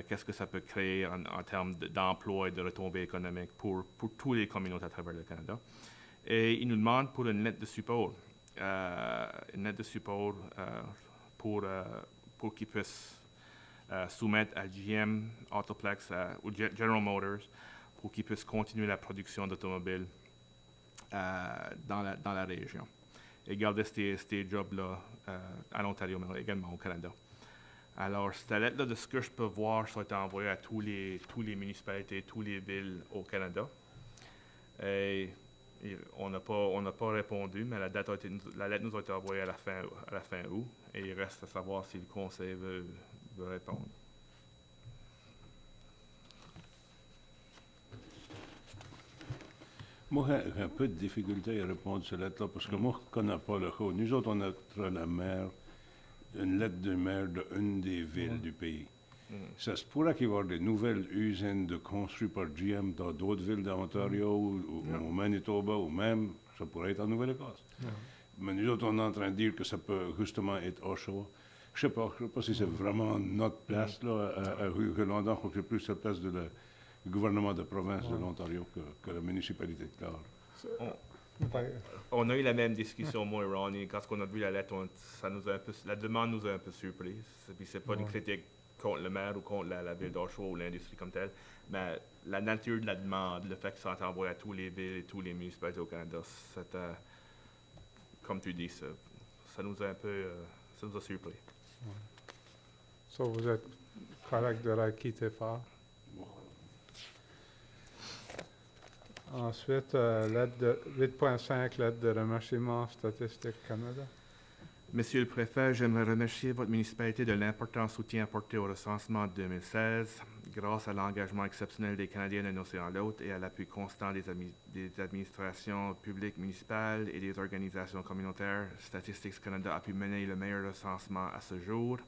Qu'est-ce que ça peut créer en termes d'emploi et de retombées économiques pour toutes les communautés à travers le Canada. Et il nous demande pour une lettre de support. Pour qu'ils puissent soumettre à GM, Autoplex ou General Motors pour qu'ils puissent continuer la production d'automobiles dans la région et garder ces jobs-là à l'Ontario, mais également au Canada. Alors, cette lettre-là, de ce que je peux voir, ça a été envoyé à tous les municipalités, toutes les villes au Canada. Et on n'a pas répondu, mais la lettre nous a été envoyée à la fin août, et il reste à savoir si le conseil veut répondre. Moi, j'ai un peu de difficulté à répondre à cette lettre-là, parce que moi, je ne connais pas le code. Nous autres, on a une lettre du maire d'une des villes du pays. Ça se pourrait qu'il y ait des nouvelles usines construites par GM dans d'autres villes d'Ontario ou au Manitoba, ou même, ça pourrait être en Nouvelle-Écosse. Mais nous autres, on est en train de dire que ça peut justement être Oshawa. Je ne sais pas si c'est vraiment notre place là, à Rue-London, ou que c'est plus la place du gouvernement de province de l'Ontario que la municipalité de Clare. On a eu la même discussion, moi et Ronnie, quand on a vu la lettre, la demande nous a un peu surpris. Puis c'est pas une critique contre le maire ou contre la ville d'Oshawa ou l'industrie comme telle, mais la nature de la demande, le fait que ça soit envoyé à tous les villes et tous les municipalités au Canada, c'était, comme tu dis, ça nous a surpris. So, vous êtes correct de la quitter faire? Ensuite, lettre de 8.5, lettre de remerciement Statistique Canada. Monsieur le préfet, j'aimerais remercier votre municipalité de l'important soutien apporté au recensement de 2016. Grâce à l'engagement exceptionnel des Canadiens d'un océan à l'autre et à l'appui constant des administrations publiques municipales et des organisations communautaires, Statistics Canada a pu mener le meilleur recensement à ce jour.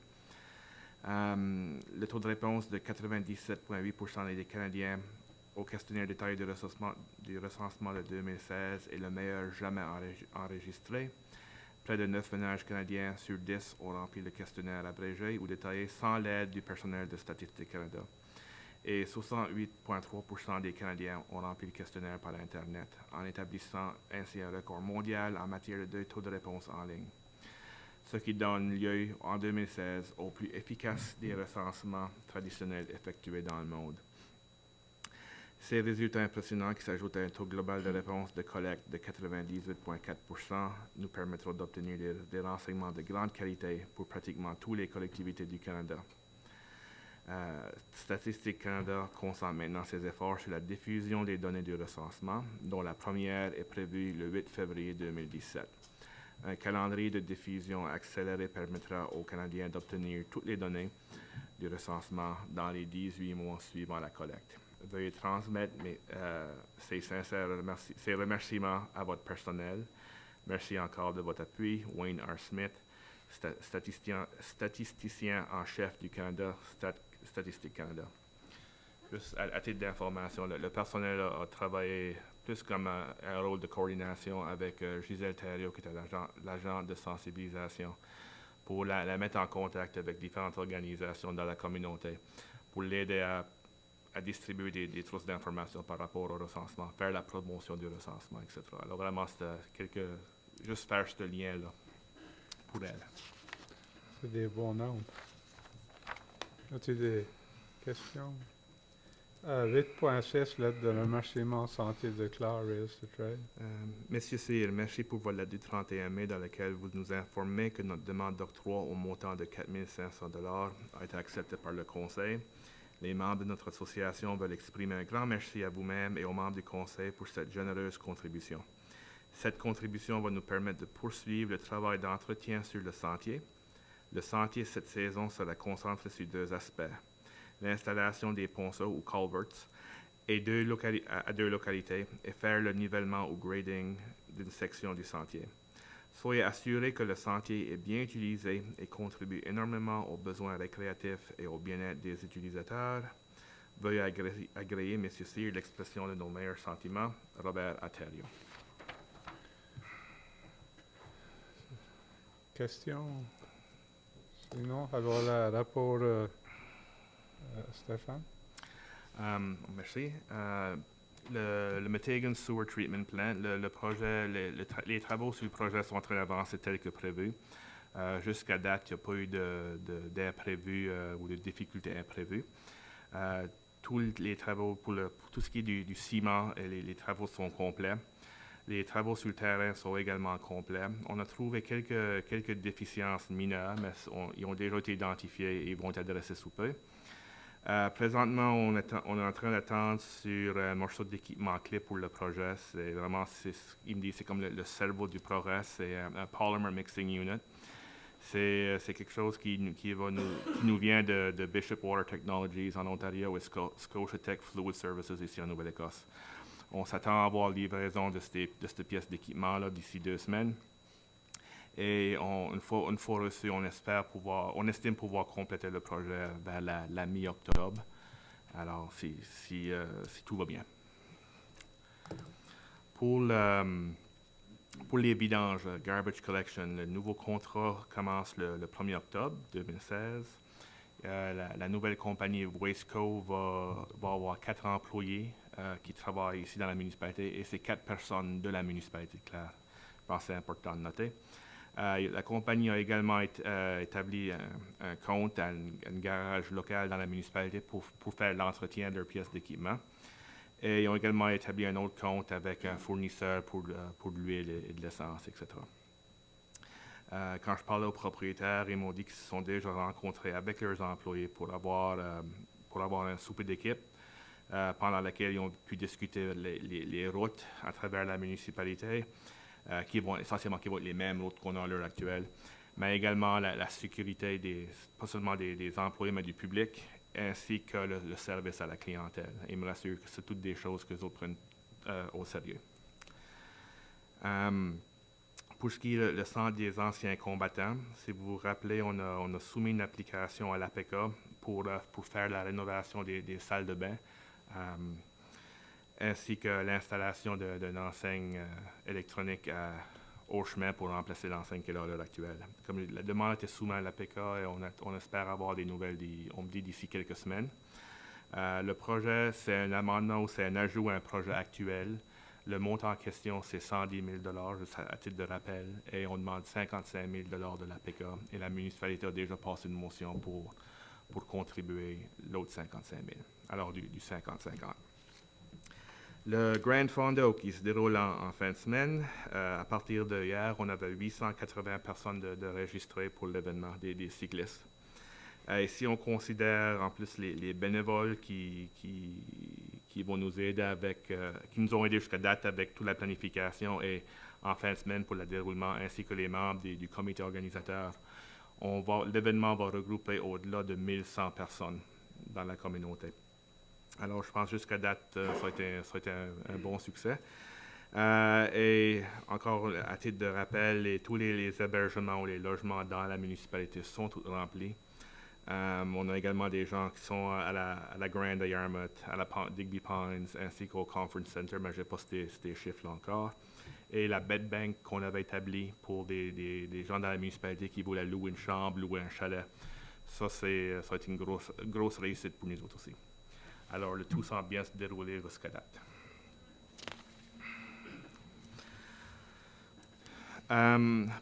Le taux de réponse de 97,8% des Canadiens au questionnaire détaillé du recensement de 2016 est le meilleur jamais enregistré. Près de 9 ménages canadiens sur 10 ont rempli le questionnaire abrégé ou détaillé sans l'aide du personnel de Statistique Canada. Et 68,3% des Canadiens ont rempli le questionnaire par Internet, en établissant ainsi un record mondial en matière de taux de réponse en ligne. ce qui donne lieu en 2016 au plus efficace des recensements traditionnels effectués dans le monde. Ces résultats impressionnants, qui s'ajoutent à un taux global de réponse de collecte de 98,4%, nous permettront d'obtenir des renseignements de grande qualité pour pratiquement toutes les collectivités du Canada. Statistique Canada concentre maintenant ses efforts sur la diffusion des données du recensement, dont la première est prévue le 8 février 2017. Un calendrier de diffusion accéléré permettra aux Canadiens d'obtenir toutes les données du recensement dans les 18 mois suivant la collecte. Veuillez transmettre ces remerciements à votre personnel. Merci encore de votre appui. Wayne R. Smith, statisticien en chef du Canada, Statistique Canada. Juste à titre d'information, le personnel a travaillé plus comme un rôle de coordination avec Gisèle Thériault, qui était l'agent de sensibilisation, pour la mettre en contact avec différentes organisations dans la communauté, pour l'aider à distribuer des trousses d'informations par rapport au recensement, faire la promotion du recensement, etc. Alors vraiment, c'était juste faire ce lien-là pour elle. C'est des bons nombres. As-tu des questions? 8.6, lettre de remerciement Sentier de Clare, Rails to Trade. Monsieur Cyr, merci pour votre lettre du 31 mai dans laquelle vous nous informez que notre demande d'octroi au montant de 4 500 $ a été acceptée par le Conseil. Les membres de notre association veulent exprimer un grand merci à vous-même et aux membres du Conseil pour cette généreuse contribution. Cette contribution va nous permettre de poursuivre le travail d'entretien sur le sentier. Le sentier cette saison sera concentré sur 2 aspects: l'installation des ponceaux ou culverts à 2 localités et faire le nivellement ou grading d'une section du sentier. Soyez assurés que le sentier est bien utilisé et contribue énormément aux besoins récréatifs et au bien-être des utilisateurs. Veuillez agréer, M. Cyr, l'expression de nos meilleurs sentiments. Robert Atterio. Questions? Sinon, alors le rapport Stéphane? Merci. Le Meteghan Sewer Treatment Plant, le projet, les travaux sur le projet sont en train d'avancer tel que prévu. Jusqu'à date, il n'y a pas eu d'imprévus ou de difficultés imprévues. Tous les travaux, pour tout ce qui est du ciment, les travaux sont complets. Les travaux sur le terrain sont également complets. On a trouvé quelques déficiences mineures, mais ils ont déjà été identifiées et vont être adressées sous peu. Présentement, on est en train d'attendre sur un morceau d'équipement clé pour le projet. C'est vraiment, il me dit, c'est comme le cerveau du projet. C'est un Polymer Mixing Unit. C'est quelque chose qui nous vient de Bishop Water Technologies en Ontario et Scotiatech Fluid Services ici en Nouvelle-Écosse. On s'attend à avoir livraison de cette pièce d'équipement-là d'ici 2 semaines. Et une fois reçu, on estime pouvoir compléter le projet vers la mi-octobre. Alors, si tout va bien. Pour les vidanges, Garbage Collection, le nouveau contrat commence le 1er octobre 2016. La nouvelle compagnie Wasteco va avoir 4 employés qui travaillent ici dans la municipalité, et c'est 4 personnes de la municipalité de Clare. Je pense que c'est important de noter. La compagnie a également établi un compte à un garage local dans la municipalité pour faire l'entretien de leurs pièces d'équipement. Et ils ont également établi un autre compte avec un fournisseur pour de l'huile et de l'essence, etc. Quand je parlais aux propriétaires, ils m'ont dit qu'ils se sont déjà rencontrés avec leurs employés pour avoir un souper d'équipe pendant lequel ils ont pu discuter les routes à travers la municipalité. Qui vont être les mêmes routes qu'on a à l'heure actuelle, mais également la sécurité pas seulement des employés, mais du public, ainsi que le service à la clientèle. Il me rassure que c'est toutes des choses que les autres prennent au sérieux. Pour ce qui est le centre des anciens combattants, si vous vous rappelez, on a soumis une application à l'APECA pour faire la rénovation des salles de bain, ainsi que l'installation d'une enseigne électronique au chemin pour remplacer l'enseigne qui est là à l'heure actuelle. Comme la demande était soumise à l'APECA et on espère avoir des nouvelles, on me dit, d'ici quelques semaines. Le projet, c'est un amendement ou c'est un ajout à un projet actuel Le montant en question, c'est 110 000 juste à titre de rappel, et on demande 55 000 de l'APK, et la municipalité a déjà passé une motion pour contribuer l'autre 55 000, alors du 50-50. Le Grand Fondo qui se déroule en fin de semaine, à partir de hier, on avait 880 personnes de registrées pour l'événement des cyclistes. Et si on considère en plus les bénévoles qui vont nous aider qui nous ont aidés jusqu'à date avec toute la planification et en fin de semaine pour le déroulement, ainsi que les membres du comité organisateur, l'événement va regrouper au-delà de 1100 personnes dans la communauté. Alors, je pense jusqu'à date, ça a été un bon succès. Et encore, à titre de rappel, tous les hébergements ou les logements dans la municipalité sont tous remplis. On a également des gens qui sont à la Grand à Yarmouth, à la Digby Pines, ainsi qu'au Conference Center, mais je n'ai pas ces chiffres-là encore. Et la bed bank qu'on avait établie pour des gens dans la municipalité qui voulaient louer une chambre, louer un chalet, ça a été une grosse réussite pour nous autres aussi. Alors, le tout semble bien se dérouler jusqu'à date.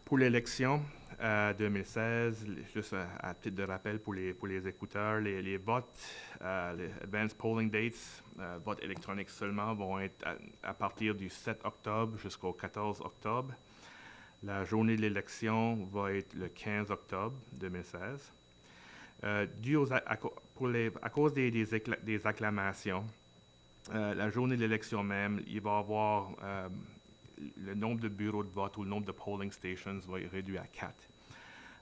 Pour l'élection 2016, juste à titre de rappel pour les écouteurs, les votes, les Advanced Polling Dates, votes électroniques seulement, vont être à partir du 7 octobre jusqu'au 14 octobre. La journée de l'élection va être le 15 octobre 2016. À cause des acclamations, la journée de l'élection même, il va y avoir le nombre de bureaux de vote ou le nombre de polling stations va être réduit à 4.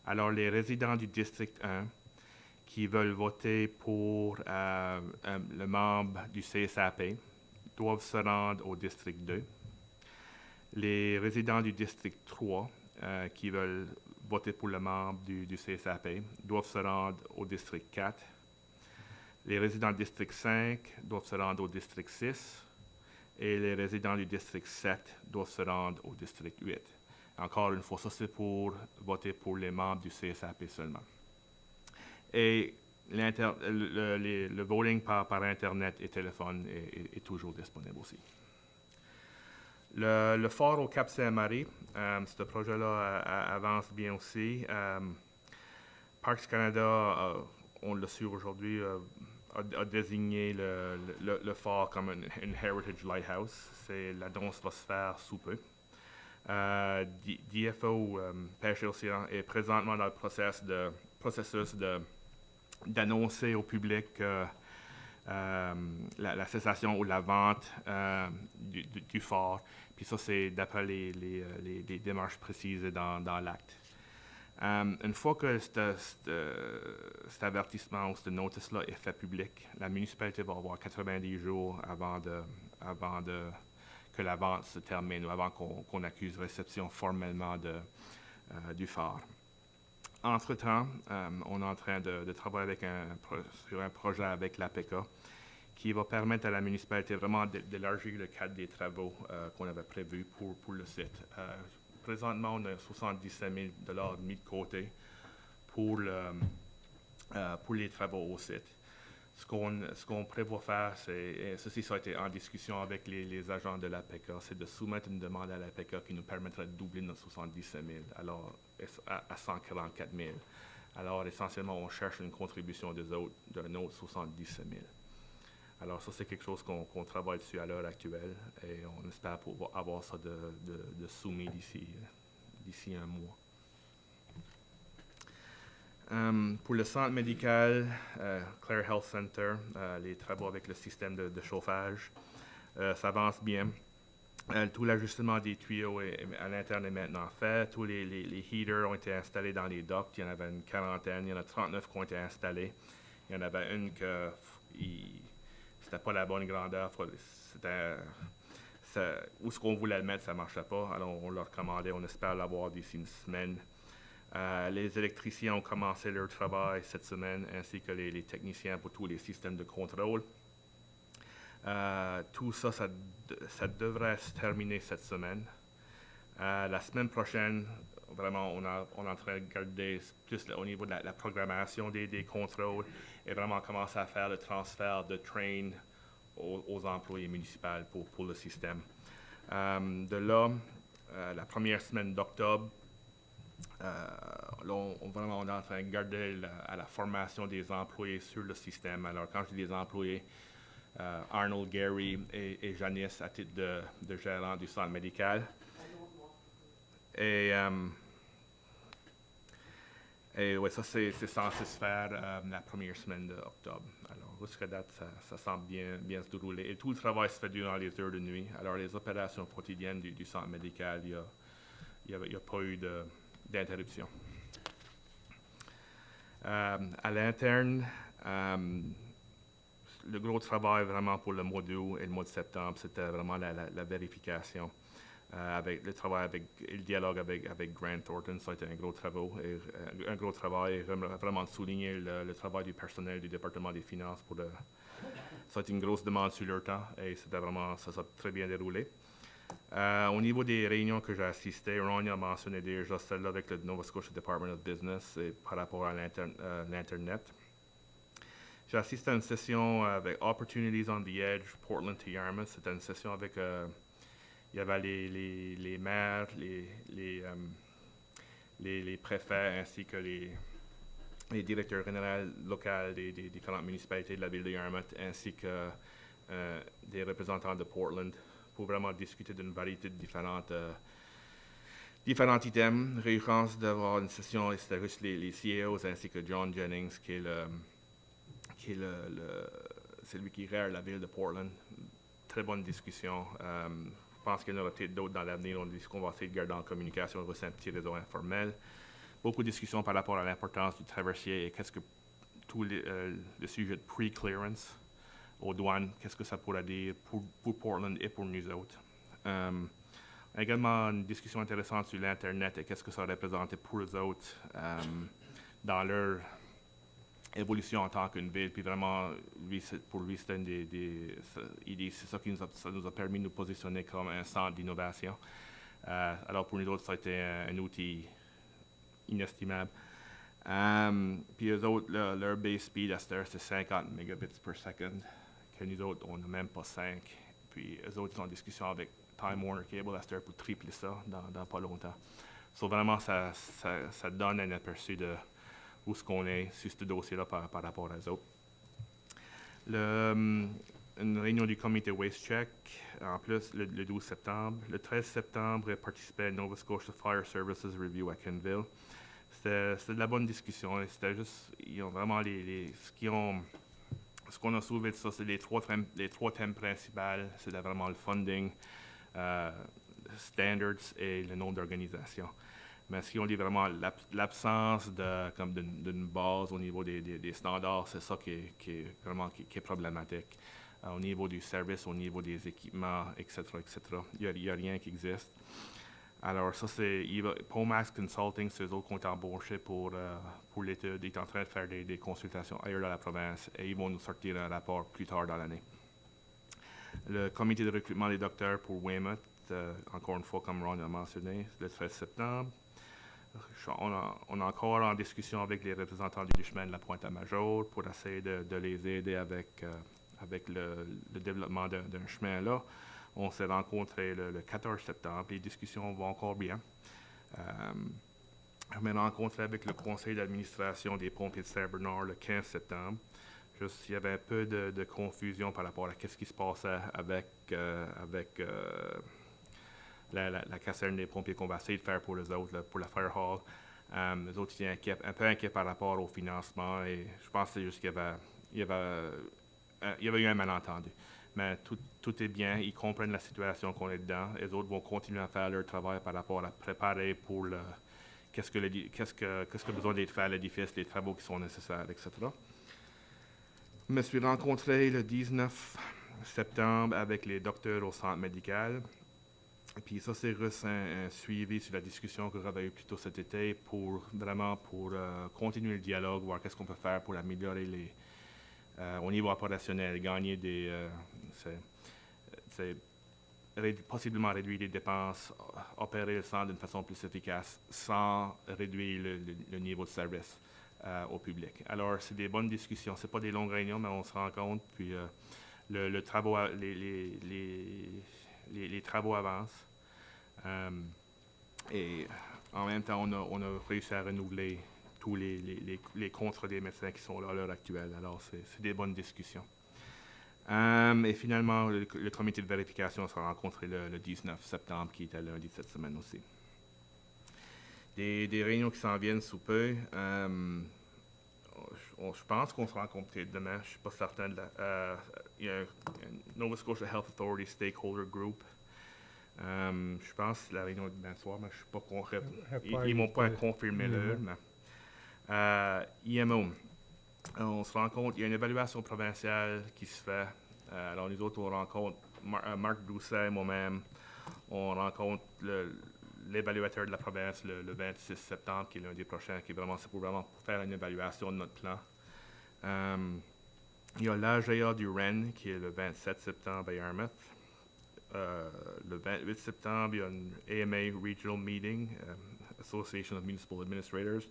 Alors, les résidents du district 1 qui veulent voter pour le membre du CSAP doivent se rendre au district 2. Les résidents du district 3 qui veulent voter pour le membre du CSAP doivent se rendre au district 4. Les résidents du district 5 doivent se rendre au district 6 et les résidents du district 7 doivent se rendre au district 8. Encore une fois, ça c'est pour voter pour les membres du CSAP seulement. Et le voting par Internet et téléphone est toujours disponible aussi. Le phare au Cap Saint-Marie, ce projet-là avance bien aussi. Parks Canada, on l'a su aujourd'hui, a désigné le phare comme un Heritage Lighthouse. L'annonce va se faire sous peu. DFO, Pêche et Océan, est présentement dans le processus d'annoncer au public la cessation ou la vente du phare. Puis ça, c'est d'après les démarches précises dans l'acte. Une fois que cet avertissement ou cette notice-là est fait public, la municipalité va avoir 90 jours avant que la vente se termine ou avant qu'on accuse réception formellement du phare. Entre-temps, on est en train de travailler sur un projet avec l'APK qui va permettre à la municipalité vraiment d'élargir le cadre des travaux qu'on avait prévus pour le site. Présentement, on a 77 000 mis de côté pour les travaux au site. Ce qu'on prévoit faire, ceci ça a été en discussion avec les agents de l'APK, c'est de soumettre une demande à l'APK qui nous permettrait de doubler notre 77 000 alors, à 144 000. Alors, essentiellement, on cherche une contribution d'un autre 77 000. Alors, ça, c'est quelque chose qu'on travaille dessus à l'heure actuelle et on espère pouvoir avoir ça de soumis d'ici un mois. Pour le centre médical, Clare Health Center, les travaux avec le système de chauffage, ça avance bien. Tout l'ajustement des tuyaux à l'interne est maintenant fait. Tous les heaters ont été installés dans les docks. Il y en avait une quarantaine. Il y en a 39 qui ont été installés. Il y en avait une que c'était pas la bonne grandeur. Où ce qu'on voulait le mettre, ça ne marchait pas. Alors, on l'a recommandé. On espère l'avoir d'ici une semaine. Les électriciens ont commencé leur travail cette semaine, ainsi que les techniciens pour tous les systèmes de contrôle. Tout ça, ça devrait se terminer cette semaine. La semaine prochaine, vraiment, on est en train de regarder plus au niveau de la programmation des contrôles et vraiment commencer à faire le transfert de train aux employés municipaux pour le système. De là, la première semaine d'octobre, là, vraiment, on est en train de garder à la formation des employés sur le système. Alors, quand je dis des employés, Arnold, Gary et Janice à titre de gérant du centre médical. Et ouais, ça, c'est censé se faire la première semaine d'octobre. Alors, jusqu'à date, ça semble bien se dérouler. Et tout le travail se fait durant les heures de nuit. Alors, les opérations quotidiennes du centre médical, il n'y a pas eu d'interruption. À l'interne, le gros travail vraiment pour le mois d'août et le mois de septembre, c'était vraiment la vérification. Avec le travail et le dialogue avec Grant Thornton, ça a été un gros travail et vraiment de souligner le travail du personnel du département des finances ça a été une grosse demande sur leur temps et ça s'est très bien déroulé. Au niveau des réunions que j'ai assistées, Ron a mentionné déjà celle-là avec le Nova Scotia Department of Business et par rapport à l'Internet. J'ai assisté à une session avec Opportunities on the Edge, Portland to Yarmouth. C'était une session avec il y avait les maires, les préfets ainsi que les directeurs généraux locaux des différentes municipalités de la ville de Yarmouth ainsi que des représentants de Portland pour vraiment discuter d'une variété de différents items. J'ai eu chance d'avoir une session, c'était juste les CEOs ainsi que John Jennings qui est c'est lui qui gère la ville de Portland. Très bonne discussion. Je pense qu'il y en aura peut-être d'autres dans l'avenir. On va essayer de garder en communication, c'est un petit réseau informel. Beaucoup de discussions par rapport à l'importance du traversier et qu'est-ce que tout le sujet de pre-clearance aux douanes, qu'est-ce que ça pourrait dire pour Portland et pour nous autres. Également, une discussion intéressante sur l'Internet et qu'est-ce que ça représentait pour eux autres dans leur évolution en tant qu'une ville. Puis vraiment, pour lui, c'était c'est ça qui ça nous a permis de nous positionner comme un centre d'innovation. Alors pour nous autres, ça a été un outil inestimable. Puis eux autres, leur base speed à cette heure, c'est 50 megabits per second, que nous autres, on n'a même pas 5. Puis eux autres, ils sont en discussion avec Time Warner Cable à cette heure pour tripler ça dans pas longtemps. So vraiment, ça donne un aperçu de où est-ce qu'on est sur ce dossier-là par rapport à eux autres. Une réunion du comité Waste Check, en plus, le 12 septembre. Le 13 septembre, j'ai participé à Nova Scotia Fire Services Review à Kenville. C'était de la bonne discussion. C'était juste, vraiment ce qu'on a soulevé de ça, c'est les trois thèmes principaux. C'est vraiment le funding, standards et le nombre d'organisations. Mais si on dit vraiment l'absence d'une base au niveau des standards, c'est ça qui est problématique. Au niveau du service, au niveau des équipements, etc., il n'y a rien qui existe. Alors ça, c'est Pomax Consulting, c'est eux autres qui ont été embauchés pour l'étude. Ils sont en train de faire des consultations ailleurs dans la province et ils vont nous sortir un rapport plus tard dans l'année. Le comité de recrutement des docteurs pour Weymouth, encore une fois, comme Ron a mentionné, le 13 septembre. On est encore en discussion avec les représentants du chemin de la Pointe-à-Major pour essayer de les aider avec le développement d'un chemin là. On s'est rencontrés le 14 septembre. Les discussions vont encore bien. Je m'ai rencontré avec le conseil d'administration des pompiers de Saint-Bernard le 15 septembre. Juste, il y avait un peu de confusion par rapport à ce qui se passait avec la caserne des pompiers qu'on va essayer de faire pour les autres, là, pour la Fire Hall. Les autres étaient un peu inquiets par rapport au financement et je pense que c'est juste qu'il y avait eu un malentendu. Mais tout est bien, ils comprennent la situation qu'on est dedans. Les autres vont continuer à faire leur travail par rapport à préparer pour qu'est-ce que besoin d'être fait à l'édifice, les travaux qui sont nécessaires, etc. Je me suis rencontré le 19 septembre avec les docteurs au centre médical. Et puis ça, c'est juste un suivi sur la discussion que j'avais eue plus tôt cet été pour continuer le dialogue, voir qu'est-ce qu'on peut faire pour améliorer au niveau opérationnel, gagner possiblement réduire les dépenses, opérer le centre d'une façon plus efficace sans réduire le niveau de service au public. Alors, c'est des bonnes discussions. Ce n'est pas des longues réunions, mais on se rencontre. Puis le travail, les travaux avancent. Et en même temps, on a réussi à renouveler tous les contrats des médecins qui sont là à l'heure actuelle. Alors, c'est des bonnes discussions. Et finalement, le comité de vérification sera rencontré le 19 septembre, qui était lundi de cette semaine aussi. Des réunions qui s'en viennent sous peu. Je pense qu'on se rencontre demain. Je ne suis pas certain. Il y a un Nova Scotia Health Authority Stakeholder Group. Je pense que la réunion est demain soir, mais je ne suis pas concret. Ils ne m'ont pas confirmé l'heure. IMO. On se rencontre. Il y a une évaluation provinciale qui se fait. Alors, nous autres, on rencontre Marc Brousset et moi-même. On rencontre l'évaluateur de la province le 26 septembre, qui est lundi prochain, qui est c'est pour faire une évaluation de notre plan. Il y a l'AGA du REN, qui est le 27 septembre à Yarmouth. Le 28 septembre, il y a une AMA Regional Meeting, Association of Municipal Administrators,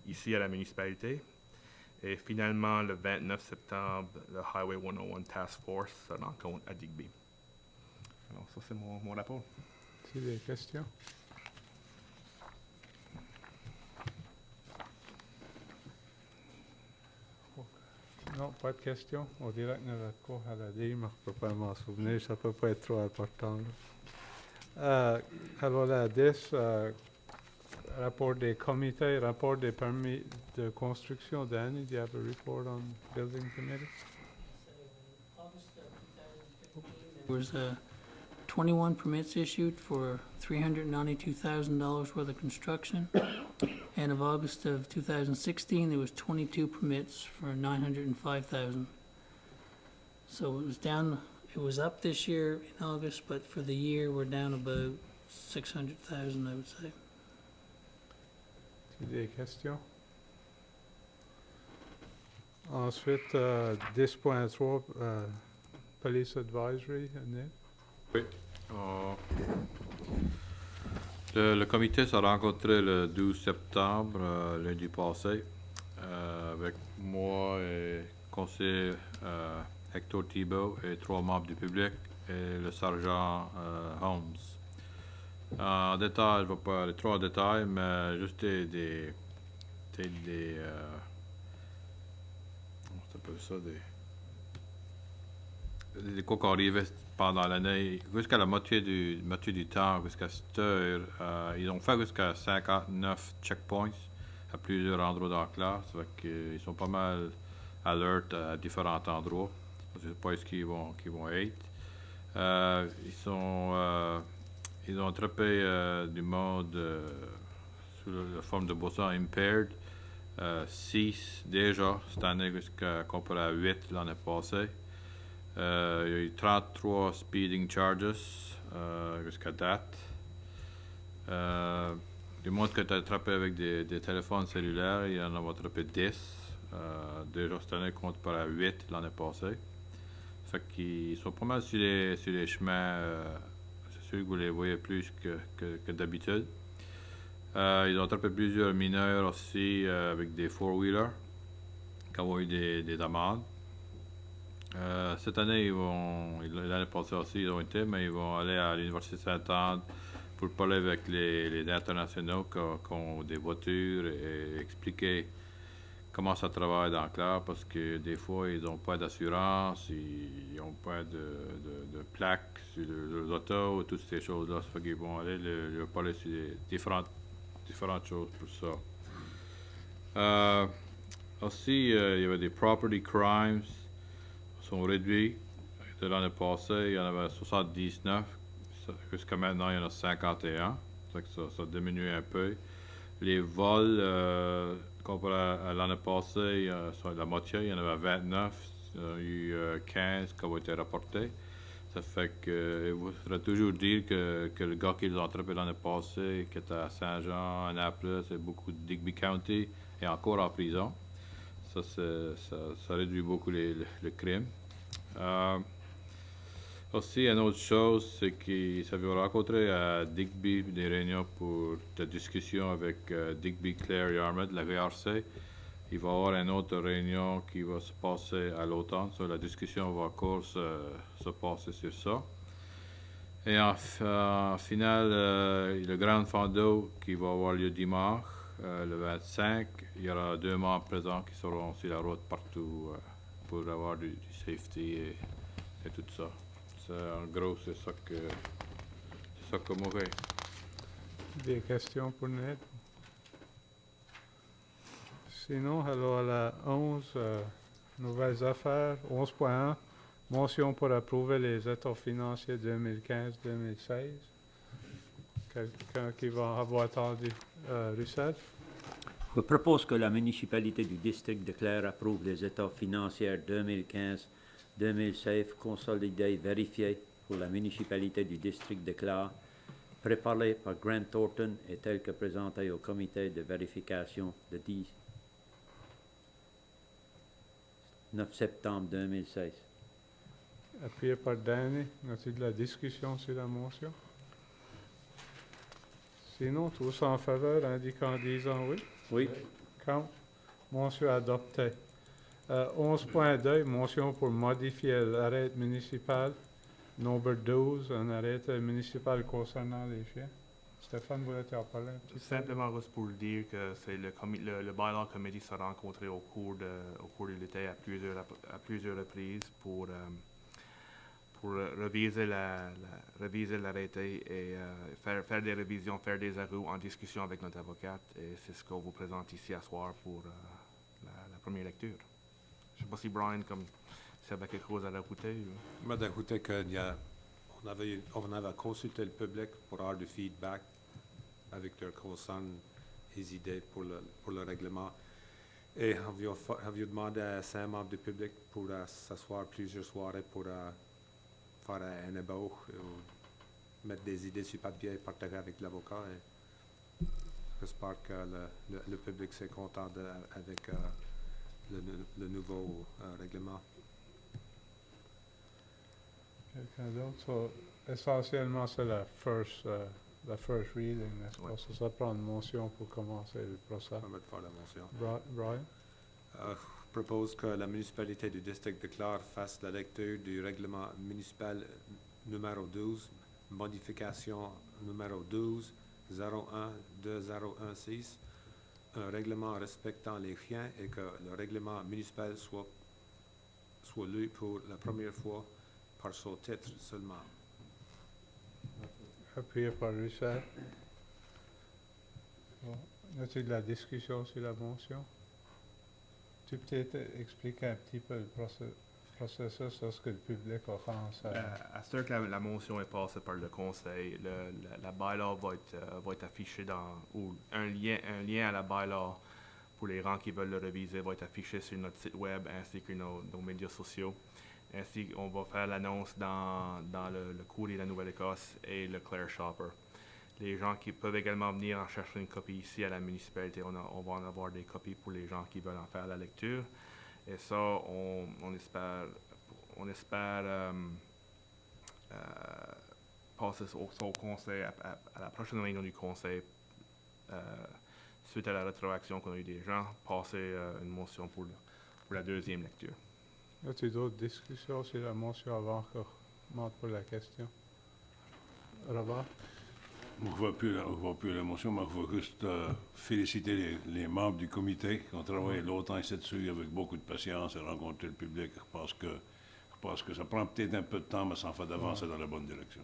ici à la municipalité. Et finalement, le 29 septembre, le Highway 101 Task Force se rencontre à Digby. Alors, ça, c'est mon rapport. C'est des questions? Non, pas de questions. On dirait que notre cours à la dire, mais je ne peux pas m'en souvenir. Ça ne peut pas être trop important. Alors, la 10, rapport des comités, rapport des permis de construction. Danny, do you have a report on building committee? There was 21 permits issued for $392,000 worth of construction. And of August of 2016, there was 22 permits for $905,000. So it was down. It was up this year in August, but for the year, we're down about $600,000, I would say. Des questions? Ensuite, 10.3, Police Advisory, Neil. Oui. Le comité s'est rencontré le 12 septembre, lundi passé, avec moi et conseiller Hector Thibault et 3 membres du public et le sergent Holmes. En détail, je ne vais pas aller trop en détail, mais juste des quoi qu'on arrivait pendant l'année, jusqu'à la moitié du temps, jusqu'à cette heure, ils ont fait jusqu'à 59 checkpoints à plusieurs endroits dans la classe. Ça fait qu'ils sont pas mal alert à différents endroits. Je ne sais pas ce qu'ils vont être. Ils ont attrapé du monde sous la forme de boissons impaired. 6 déjà cette année, comparé à 8 l'année passée. Il y a eu 33 speeding charges jusqu'à date. Du monde qui a été attrapé avec des téléphones cellulaires, il y en a attrapé 10. Déjà cette année, comparé à 8 l'année passée. Fait qu'ils sont pas mal sur les chemins. C'est sûr que vous les voyez plus que d'habitude. Ils ont attrapé plusieurs mineurs aussi avec des four-wheelers qui ont eu des amendes. Cette année, l'année passée aussi, ils ont été, mais ils vont aller à l'Université Sainte-Anne pour parler avec les internationaux qui ont des voitures et expliquer comment ça travaille dans le clair, parce que des fois, ils n'ont pas d'assurance, ils n'ont pas de plaque sur leurs autos, toutes ces choses-là. Ça fait qu'ils vont aller leur parler sur des différentes choses pour ça. Aussi, il y avait des property crimes sont réduits. De l'année passée, il y en avait 79. Jusqu'à maintenant, il y en a 51. Ça diminue un peu. Les vols, comparé à l'année passée, la moitié, il y en avait 29. Il y en a eu 15 qui ont été rapportés. Ça fait que, il faudrait toujours dire que le gars qui les a attrapés l'année passée, qui était à Saint-Jean, Annapolis et beaucoup de Digby County, est encore en prison. Ça réduit beaucoup le crime. Aussi, une autre chose, c'est qu'ils s'avaient rencontré à Digby des réunions pour de discussion avec Digby, Clare, Yarmouth, la VRC. Il va y avoir une autre réunion qui va se passer à l'automne. La discussion va encore se passer sur ça. Et en finale, le grand fondo qui va avoir lieu dimanche, le 25. Il y aura 2 membres présents qui seront sur la route partout pour avoir du safety et tout ça. En gros, c'est ça qu'on aurait. Des questions pour Ned? Sinon, alors à la 11, nouvelles affaires, 11.1, motion pour approuver les états financiers 2015-2016. Quelqu'un qui va avoir attendu Russell? Je propose que la municipalité du district de Clare approuve les états financiers 2015-2016 consolidés vérifiés pour la municipalité du district de Clare, préparés par Grant Thornton et tels que présentés au comité de vérification le 9 septembre 2016. Appuyé par Danny. As-tu de la discussion sur la motion? Sinon, tous en faveur, indiquant en disant oui. Oui. Contre. Motion adoptée. 11.2, motion pour modifier l'arrêté municipal number 12, un arrêté municipal concernant les chiens. Stéphane, voulait-tu en parler un petit peu? Simplement juste pour dire que c'est le bylaw committee s'est rencontré au cours de l'été à plusieurs reprises pour réviser l'arrêté et faire des révisions, faire des ajouts en discussion avec notre avocate. Et c'est ce qu'on vous présente ici à soir pour la première lecture. Je ne sais pas si Brian, comme s'il y avait quelque chose à rajouter. Je vais ajouter qu'on avait consulté le public pour avoir du feedback avec leurs concerns et idées pour le règlement. Et on avait demandé à 5 membres du public pour s'asseoir plusieurs soirées pour faire un ébauche, mettre des idées sur papier et partager avec l'avocat. J'espère que le public s'est content avec le nouveau règlement. Quelqu'un d'autre? So, essentiellement, c'est la first reading, n'est-ce pas? Ouais. Ça prend une motion pour commencer le procès. On va faire la motion. Brian? Je propose que la municipalité du district de Clare fasse la lecture du règlement municipal numéro 12, modification numéro 12, 01-2016, un règlement respectant les chiens et que le règlement municipal soit lu pour la première fois par son titre seulement. Appuyé par Russell. Bon. Y a-t-il de la discussion sur la motion? Tu peux peut-être expliquer un petit peu le processus lorsque le public offense À ce que la motion est passée par le conseil, la bylaw va être affichée ou un lien à la bylaw pour les gens qui veulent le réviser va être affiché sur notre site web ainsi que nos médias sociaux. Ainsi, on va faire l'annonce dans le courrier de la Nouvelle-Écosse et le Clare Shopper. Les gens qui peuvent également venir en chercher une copie ici à la municipalité. On va en avoir des copies pour les gens qui veulent en faire la lecture. Et ça, on espère passer au conseil, à la prochaine réunion du conseil, suite à la rétroaction qu'on a eu des gens, passer une motion pour la deuxième lecture. Y a-t-il d'autres discussions sur la motion avant que je monte pour la question? Robert? Je ne vois plus la motion, mais je veux juste féliciter les membres du comité qui ont travaillé longtemps ici dessus avec beaucoup de patience et rencontrer le public. Je pense que ça prend peut-être un peu de temps, mais ça en fait d'avancer dans la bonne direction.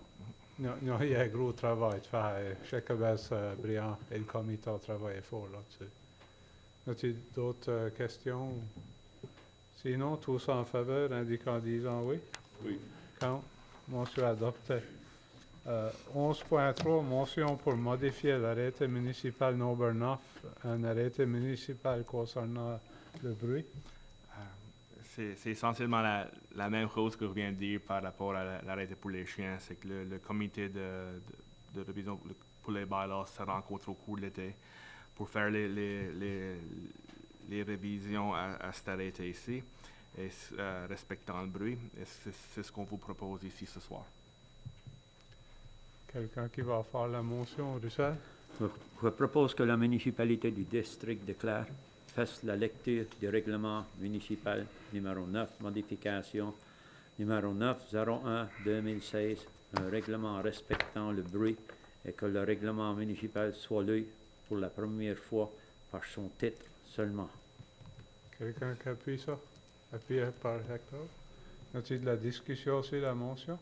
Il y a un gros travail de faire. Jacobès, Briand et le comité ont travaillé fort là-dessus. Y a-t-il d'autres questions? Sinon, tous en faveur, indiquant en disant oui. Oui. Contre. Motion adoptée. 11.3, motion pour modifier l'arrêté municipal number 9, un arrêté municipal concernant le bruit. C'est essentiellement la même chose que je viens de dire par rapport à l'arrêté pour les chiens. C'est que le comité de révision pour les bylaws se rencontre au cours de l'été pour faire les révisions à cet arrêté ici, et respectant le bruit. Et c'est ce qu'on vous propose ici ce soir. Quelqu'un qui va faire la motion, Russell? Je propose que la municipalité du district de Clare fasse la lecture du règlement municipal numéro 9, modification numéro 9-01-2016 un règlement respectant le bruit et que le règlement municipal soit lu pour la première fois par son titre seulement. Quelqu'un qui appuie ça? Appuyé par Hector. Y a-t-il de la discussion sur la motion?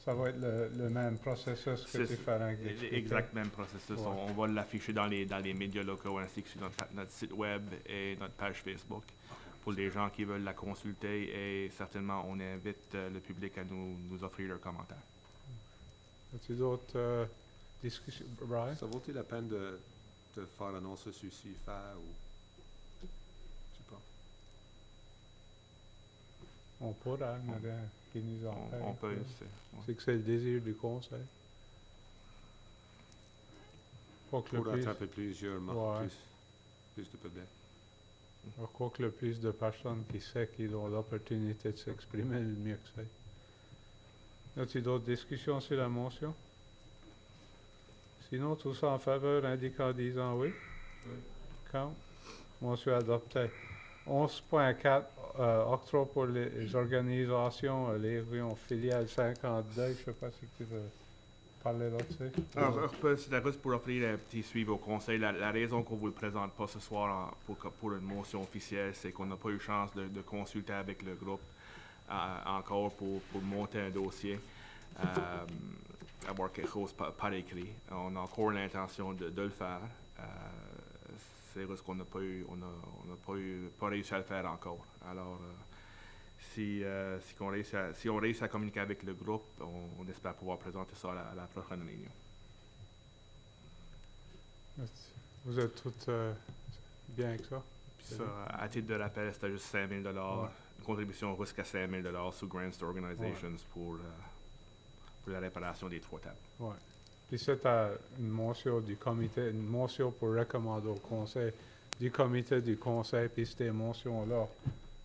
Ça va être le même processus que C'est différents expliqués. Exact même processus. Ouais. On va l'afficher dans les médias locaux ainsi que sur notre site web et notre page Facebook pour les gens qui veulent la consulter et certainement on invite le public à nous offrir leurs commentaires. Y a-t-il d'autres discussions? Brian? Ça vaut-il la peine de faire annonce sur CIFA ou... Je sais pas. On pourra, il y en a qui nous en On peut. parlent. Ouais. C'est que c'est le désir du conseil. Pas que le Pour plus, attraper plusieurs Ouais. plus de public. je crois que le plus de personnes qui savent qu'ils ont l'opportunité de s'exprimer, le mieux que c'est. Y a-t-il d'autres discussions sur la motion? Sinon, tous en faveur indiquant en disant oui. Quand? Motion adoptée. 11.4, octroi pour les organisations, les réunions filiales 52. Je ne sais pas si tu veux parler là-dessus. Alors, c'était juste pour offrir un petit suivi au conseil. La raison qu'on ne vous le présente pas ce soir pour une motion officielle, c'est qu'on n'a pas eu chance de consulter avec le groupe encore pour monter un dossier, avoir quelque chose par écrit. On a encore l'intention de le faire. C'est juste qu'on n'a pas réussi à le faire encore. Alors, si on réussit à communiquer avec le groupe, on espère pouvoir présenter ça à la prochaine réunion. Vous êtes toutes bien avec ça? Puis ça, à titre de rappel, c'était juste 5 000 Ouais. une contribution jusqu'à 5 000 sous Grants to Organizations pour la réparation des 3 tables. Oui. Puis c'est une motion du comité, une motion pour recommander au conseil, du comité du conseil, puis ces motions-là,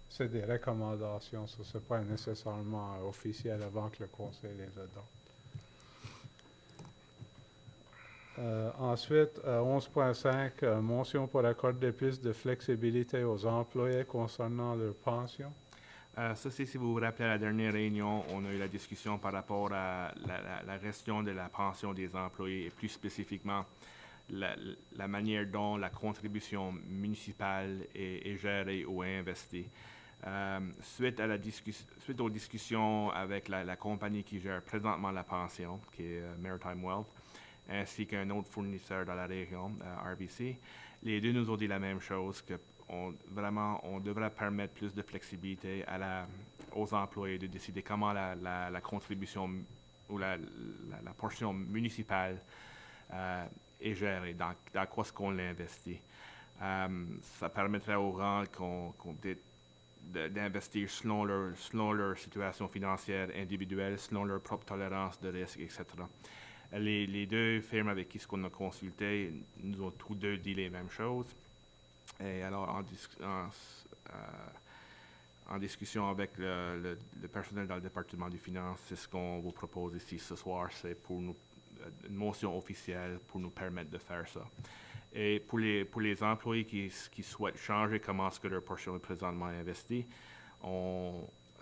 c'est des recommandations, ça c'est pas nécessairement officiel avant que le conseil les adopte. Ensuite, 11.5, motion pour accorder plus de flexibilité aux employés concernant leur pension. Ça, c'est si vous vous rappelez à la dernière réunion, on a eu la discussion par rapport à la gestion de la pension des employés et plus spécifiquement la manière dont la contribution municipale est gérée ou investie. Suite aux discussions avec la compagnie qui gère présentement la pension, qui est Maritime Wealth, ainsi qu'un autre fournisseur dans la région, RBC, les deux nous ont dit la même chose, que on devrait permettre plus de flexibilité aux employés de décider comment la contribution ou la portion municipale est gérée, dans quoi est-ce qu'on l'investit. Ça permettrait aux gens d'investir selon leur situation financière individuelle, selon leur propre tolérance de risque, etc. Les deux firmes avec qui on a consulté nous ont tous deux dit les mêmes choses. Et alors, en discussion avec le personnel dans le département des finances, c'est ce qu'on vous propose ici ce soir, c'est pour nous une motion officielle pour nous permettre de faire ça. Et pour les employés qui souhaitent changer comment est-ce que leur portion est présentement investie,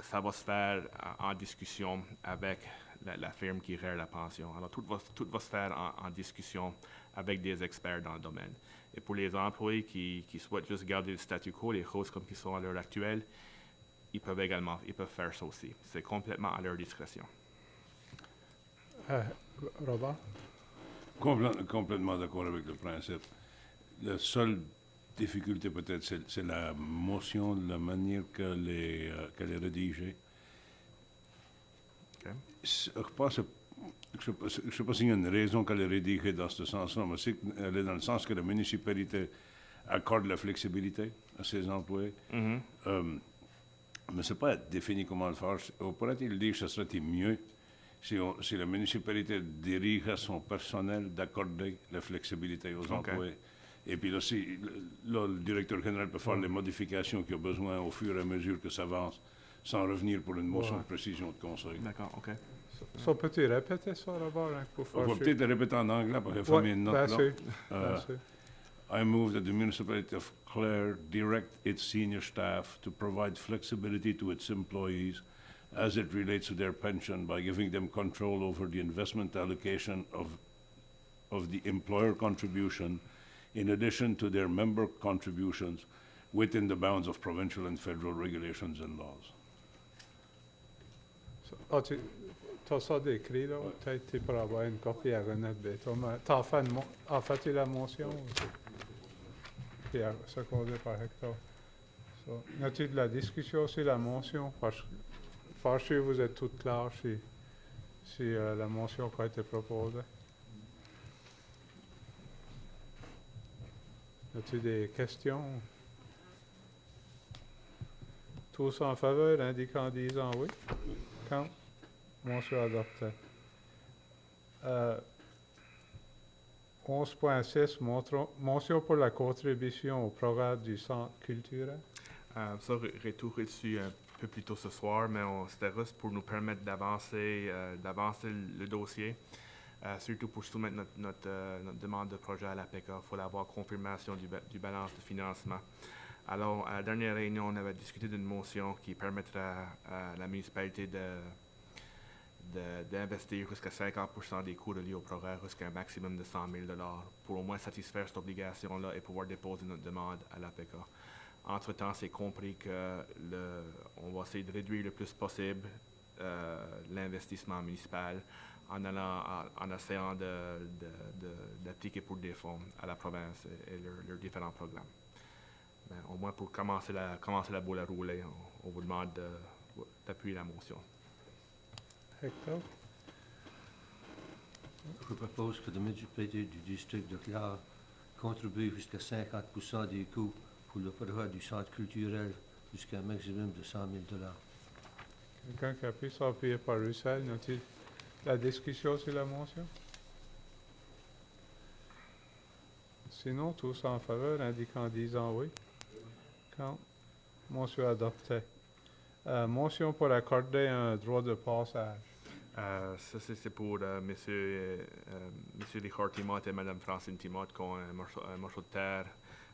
ça va se faire en discussion avec la firme qui gère la pension. Alors, tout va se faire en discussion avec des experts dans le domaine. Et pour les employés qui souhaitent juste garder le statu quo, les choses comme ils sont à l'heure actuelle, ils peuvent faire ça aussi. C'est complètement à leur discrétion. Robert? Complètement d'accord avec le principe. La seule difficulté peut-être, c'est la motion, la manière qu'elle est rédigée. Okay. Je ne sais pas s'il y a une raison qu'elle est rédigée dans ce sens-là, mais c'est qu'elle est dans le sens que la municipalité accorde la flexibilité à ses employés. Mm-hmm. Mais ce n'est pas défini comment le faire. On pourrait-il dire que ce serait mieux si la municipalité dirige à son personnel d'accorder la flexibilité aux employés. Et puis là, le directeur général peut faire les modifications qu'il a besoin au fur et à mesure que ça avance, sans revenir pour une motion de précision de conseil. D'accord, OK. So, peux-tu répéter ça, Robert, hein, pour faire On va sûr? peut-être le répéter en anglais pour faire une note là. Merci. I move that the municipality of Clare direct its senior staff to provide flexibility to its employees as it relates to their pension by giving them control over the investment allocation of the employer contribution in addition to their member contributions within the bounds of provincial and federal regulations and laws. T'as ça décrit, là? Peut-être tu pourras avoir une copie à Renette Béton. En fait-tu la motion? Puis secondé par Hector. So, n'as-tu de la discussion sur la motion? Parce que vous êtes toutes claires si la motion qui a été proposée. As-tu des questions? Tous en faveur, indiquant en disant oui. Quand? Motion adoptée. 11.6, motion pour la contribution au programme du Centre culturel. Ça, retour dessus un peu plus tôt ce soir, mais c'était juste pour nous permettre d'avancer le dossier, surtout pour soumettre notre demande de projet à l'APECA. Il faut avoir confirmation du balance de financement. Alors, à la dernière réunion, on avait discuté d'une motion qui permettrait à la municipalité d'investir jusqu'à 50% des coûts reliés au projet jusqu'à un maximum de 100 000 $ pour au moins satisfaire cette obligation-là et pouvoir déposer notre demande à l'APECA. Entre-temps, c'est compris qu'on va essayer de réduire le plus possible l'investissement municipal en essayant d'appliquer pour des fonds à la province et leurs différents programmes. Mais au moins pour commencer la boule à rouler, on vous demande d'appuyer la motion. Hector? Je propose que la municipalité du district de Clare contribue jusqu'à 50% des coûts pour le projet du centre culturel jusqu'à un maximum de 100 000 $. Quelqu'un qui appuie sur appuyé par Russell, n'a-t-il la discussion sur la motion? Sinon, tous en faveur, indiquant en disant oui. Quand? Motion adoptée. Motion pour accorder un droit de passage. Ça, c'est pour Monsieur Richard Timot et Madame Francine Timot qui ont un morceau de terre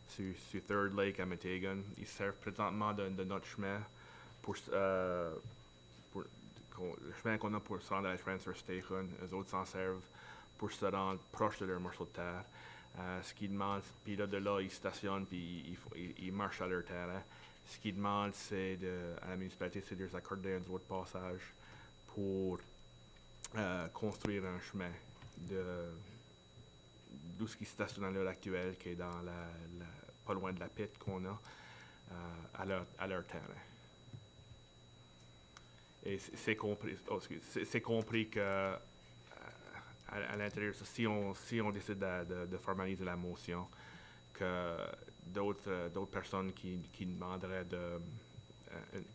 sur Third Lake à Metegan. Ils servent présentement de notre chemin pour le chemin qu'on a pour se rendre à la transfer station. Eux autres s'en servent pour se rendre proche de leur morceau de terre. Ce qu'ils demandent, puis là, de là, ils stationnent puis ils marchent à leur terrain. Ce qu'ils demandent, c'est à la municipalité, c'est de leur accorder un droit de passage pour construire un chemin d'où ce qui stationne à l'heure actuelle, qui est dans pas loin de la pit qu'on a, à leur terrain. Et c'est compris que à l'intérieur, si on décide de formaliser la motion, que d'autres personnes qui demanderaient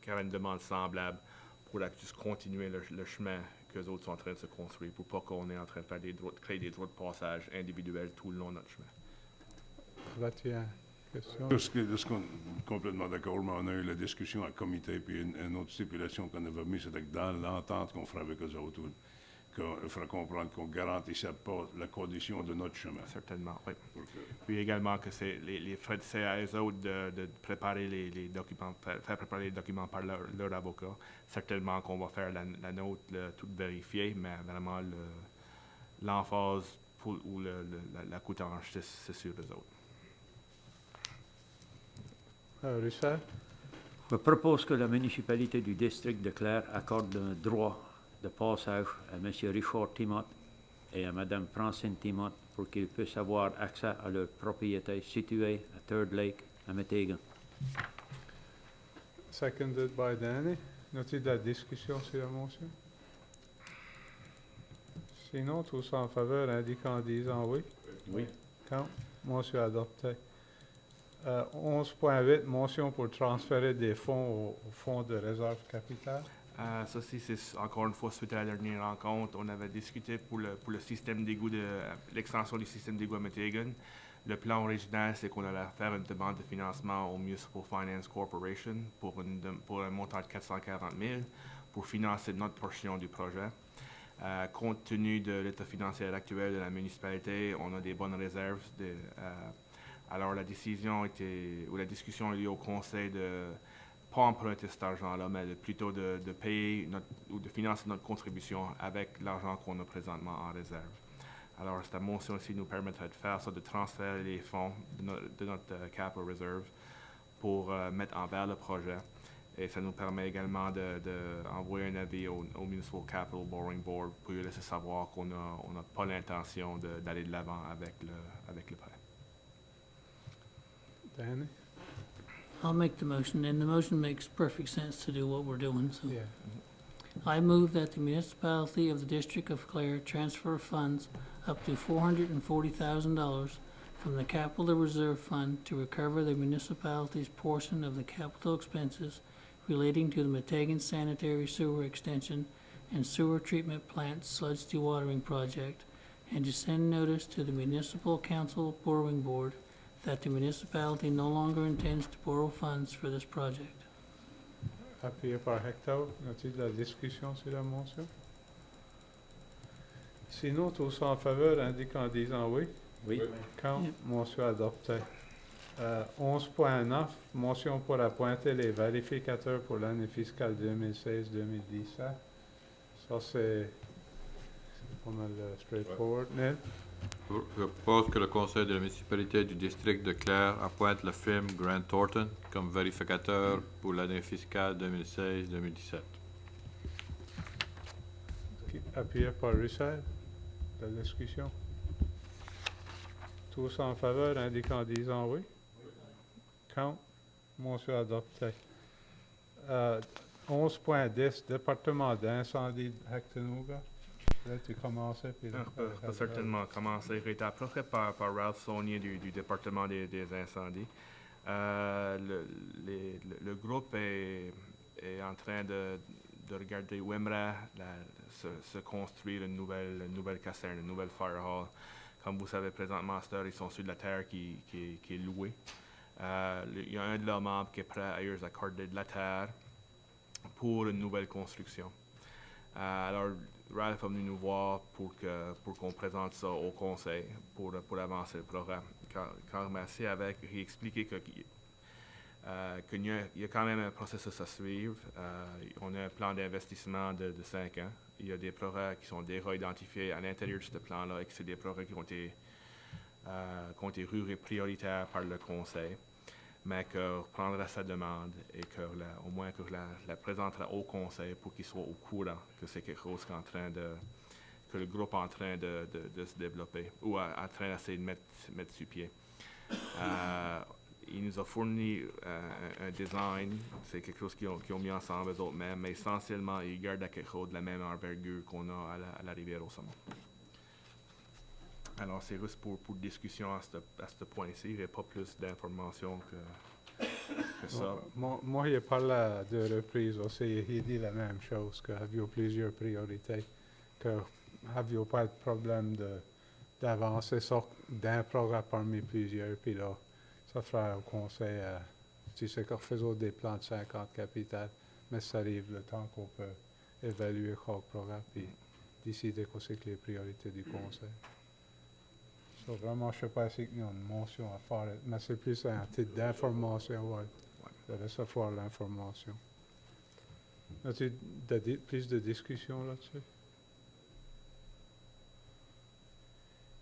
qui auraient une demande semblable pourraient juste continuer le chemin que les autres sont en train de se construire pour pas qu'on est en train de créer des droits de passage individuels tout le long de notre chemin. Là-dessus, question? Ce qu'on est complètement d'accord, mais on a eu la discussion à comité, puis une autre stipulation qu'on avait mise, c'était que dans l'entente qu'on fera avec eux autres, qu'il faudra comprendre qu'on ne garantissait pas la condition de notre chemin. Certainement, oui. Puis également que c'est les frais de CAS autres de préparer les documents, faire préparer les documents par leur avocat. Certainement qu'on va faire la nôtre toute vérifiée, mais vraiment l'emphase ou la coutange, c'est sur eux autres. Russell? Je propose que la municipalité du district de Clare accorde un droit de passage à M. Richard Timot et à Mme Francine Timot pour qu'ils puissent avoir accès à leur propriété située à Third Lake, à Metegan. Seconded by Danny. N'a-t-il de la discussion sur la motion? Sinon, tous en faveur, indiquant en disant oui. Oui. Quand? Motion adoptée. 11.8, motion pour transférer des fonds au fonds de réserve capitale. Ça aussi, c'est encore une fois suite à la dernière rencontre. On avait discuté pour le système d'égout, l'extension du système d'égout à Metegan. Le plan original, c'est qu'on allait faire une demande de financement au Municipal Finance Corporation pour un montant de 440 000 pour financer notre portion du projet. Compte tenu de l'état financier actuel de la municipalité, on a des bonnes réserves. Alors la discussion a eu lieu au conseil pas emprunter cet argent-là, mais plutôt de payer ou de financer notre contribution avec l'argent qu'on a présentement en réserve. Alors, cette motion ici nous permettrait de faire ça, de transférer les fonds de notre capital reserve pour mettre en vers le projet. Et ça nous permet également d'envoyer un avis au Municipal Capital Borrowing Board pour lui laisser savoir qu'on n'a pas l'intention d'aller de l'avant avec le prêt. Danny? I'll make the motion, and the motion makes perfect sense to do what we're doing, so. Yeah. I move that the municipality of the District of Clare transfer funds up to $440,000 from the Capital Reserve Fund to recover the municipality's portion of the capital expenses relating to the Metegan Sanitary Sewer Extension and Sewer Treatment Plant Sludge Dewatering Project, and to send notice to the Municipal Council Borrowing Board that the municipality no longer intends to borrow funds for this project. Appuyé par Hector. Y a-t-il de la discussion sur la motion? Sinon, tous en faveur indiquent en disant oui. Oui. Quand Yep. motion adoptée. 11.9, motion pour appointer les vérificateurs pour l'année fiscale 2016-2017. Ça, c'est pas mal straightforward. Neil? Je propose que le conseil de la municipalité du district de Clare appointe la firme Grant Thornton comme vérificateur pour l'année fiscale 2016-2017. Appuyé par Russell. La discussion. Tous en faveur indiquent en disant oui. Quand motion adoptée. 11.10, département d'incendie Hectonouga. Là, tu commences. Puis Je peux certainement commencer. J'ai été approché par Ralph Saunier du département des incendies. Le groupe est en train de regarder où aimerait se construire une nouvelle caserne, une nouvelle fire hall. Comme vous savez, présentement, à cette heure, ils sont sur de la terre qui est louée. Il y a un de leurs membres qui est prêt à eux accorder de la terre pour une nouvelle construction. Alors, Ralph est venu nous voir pour qu'on présente ça au conseil pour avancer le programme. Quand merci avec, j'ai expliqué qu'il y a quand même un processus à suivre. On a un plan d'investissement de 5 ans. Il y a des projets qui sont déjà identifiés à l'intérieur de ce plan-là et que c'est des projets qui ont été jugés prioritaires par le conseil, mais que reprendra sa demande et au moins que la présentera au conseil pour qu'il soit au courant que c'est quelque chose que le groupe est en train de se développer ou en train d'essayer de mettre sur pied. Il nous a fourni un design, c'est quelque chose qu'ils ont mis ensemble eux autres mêmes, mais essentiellement, ils gardent quelque chose de la même envergure qu'on a à la rivière au Saumon. Alors, c'est juste pour discussion à ce point-ci. Il n'y a pas plus d'informations que ça. Moi, il parle à deux reprises aussi. Il dit la même chose, que aviez plusieurs priorités, que aviez pas de problème d'avancer ça d'un programme parmi plusieurs, puis là, ça fera au conseil, tu sais qu'on faisait des plans de 50 capitales, mais ça arrive le temps qu'on peut évaluer chaque programme, puis décider quoi c'est que les priorités du conseil. So, vraiment, je ne sais pas si il y a une mention à faire, mais c'est plus un titre d'information, ouais. De recevoir l'information. As-tu plus de discussions là-dessus?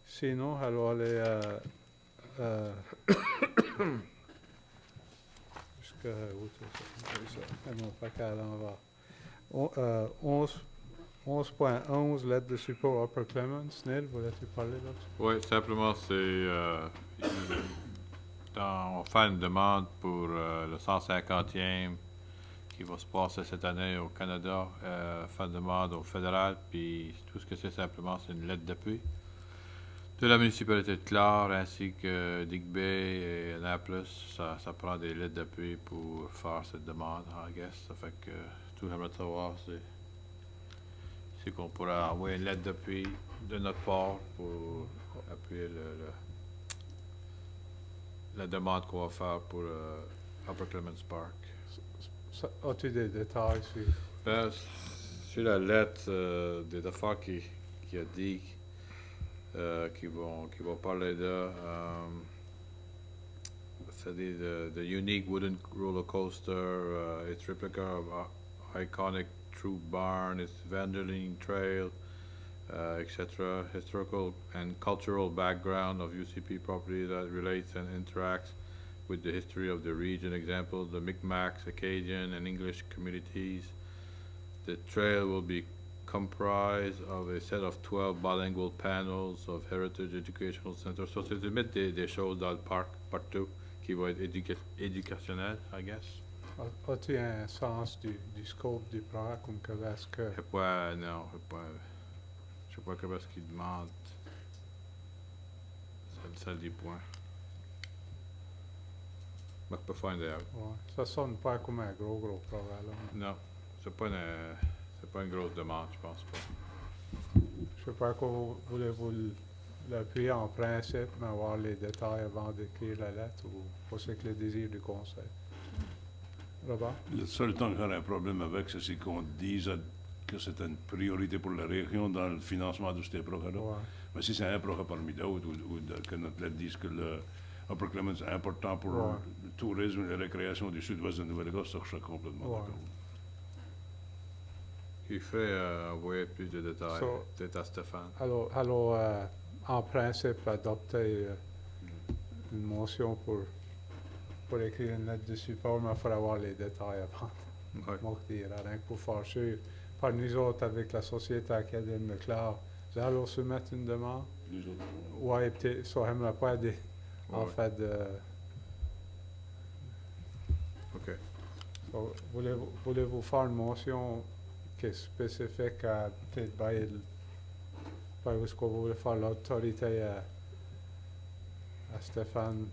Sinon, alors les jusqu'à où c'est ça? Non, pas qu'à l'envers. 11.11, lettre de support Upper Clemens. Neil, voulais-tu parler là-dessus? Oui, simplement, c'est... on fait une demande pour le 150e qui va se passer cette année au Canada. Fait une demande au fédéral, puis tout ce que c'est simplement, c'est une lettre d'appui de la municipalité de Clare ainsi que Digby et Annapolis. Ça prend des lettres d'appui pour faire cette demande, I guess. Ça fait que tout le monde savoir, c'est qu'on pourra envoyer une lettre d'appui de notre part pour appuyer la demande qu'on va faire pour Upper Clemens Park. As-tu des détails sur... Ben, sur la lettre des affaires qui a dit qui vont parler de c'est-à-dire the unique wooden roller coaster, its replica of iconic True Barn, its Vanderleen Trail, etc. Historical and cultural background of UCP property that relates and interacts with the history of the region. Example, the Mi'kmaq, Acadian, and English communities. The trail will be comprised of a set of 12 bilingual panels of Heritage Educational Center. So c'est de mettre des choses dans le parc partout qui vont être éducationnelles, I guess. As-tu un sens du scope du projet, comme que est-ce que... Je sais pas comment est-ce qu'ils demandent. C'est le seul des points. Mais je peux find out. Ouais, ça sonne pas comme un gros projet, là. Non, c'est pas une grosse demande, je pense pas. Je sais pas comment voulez-vous l'appuyer en principe, mais avoir les détails avant d'écrire la lettre, ou c'est que le désir du conseil? Robert? Le seul temps qu'on a un problème avec, c'est qu'on dise que c'est une priorité pour la région dans le financement de ces projets-là. Ouais. Mais si c'est un projet parmi d'autres, ou que notre lettre dise que le Upper Clemens est important pour Ouais. le tourisme et la récréation du sud-ouest de Nouvelle-Écosse, ça, je suis complètement Ouais. d'accord. Il fait envoyer plus de détails, So- peut-être à Stéphane. Alors, en principe, adopter une motion pour écrire une lettre de support, mais il faut avoir les détails avant. Ouais. Donc, dire, rien que pour faire sûr, par nous autres, avec la Société Acadienne de Clare, vous allez soumettre une demande? Nous autres, Oui, peut-être, ça n'aimerait pas des, en Ouais. fait, OK. so, voulez-vous faire une motion qui est spécifique à peut-être par où est-ce qu'on voulait faire l'autorité à Stéphane,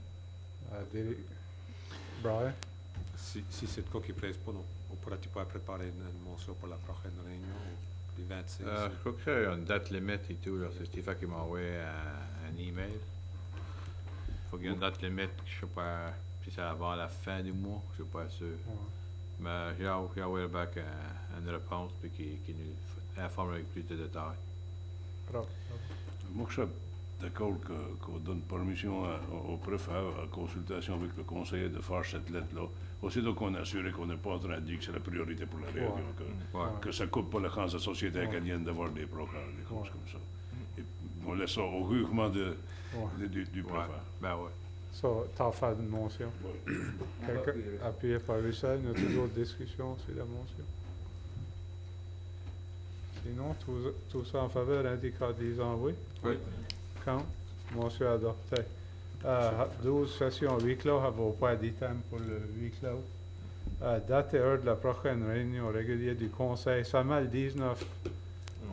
Brian? Si c'est de quoi qui ne presse pas, on pourrait-tu pas préparer une motion pour la prochaine réunion, du 26? Je crois qu'il y a une date limite et tout, là. C'est Stéphane qui m'a envoyé un email. Il faut qu'il y ait une date limite, je sais pas si c'est avant la fin du mois, je suis pas sûr. Ouais. Mais j'ai envoyé back une réponse puis qui nous informe avec plus de détails. Moi, je suis d'accord qu'on donne permission au préfet, à consultation avec le conseiller, de faire cette lettre-là. Aussitôt qu'on est assuré qu'on n'est pas en train de dire que c'est la priorité pour la région, Ouais. que ça ne coupe pas la chance de la société Ouais. acadienne d'avoir des programmes, des choses Ouais. comme ça. Et on laisse ça au jugement du Ouais. préfet. Ben ouais. So, t'as fait une motion. Quelqu'un appuyé par Russell, il y a toujours discussion sur la motion. Sinon, tout ça en faveur indique en disant oui. Oui. Quand? Motion adopté. 12 sessions huis clos, n'avons pas d'item pour le huis clos. Date et heure de la prochaine réunion régulière du conseil, seulement le 19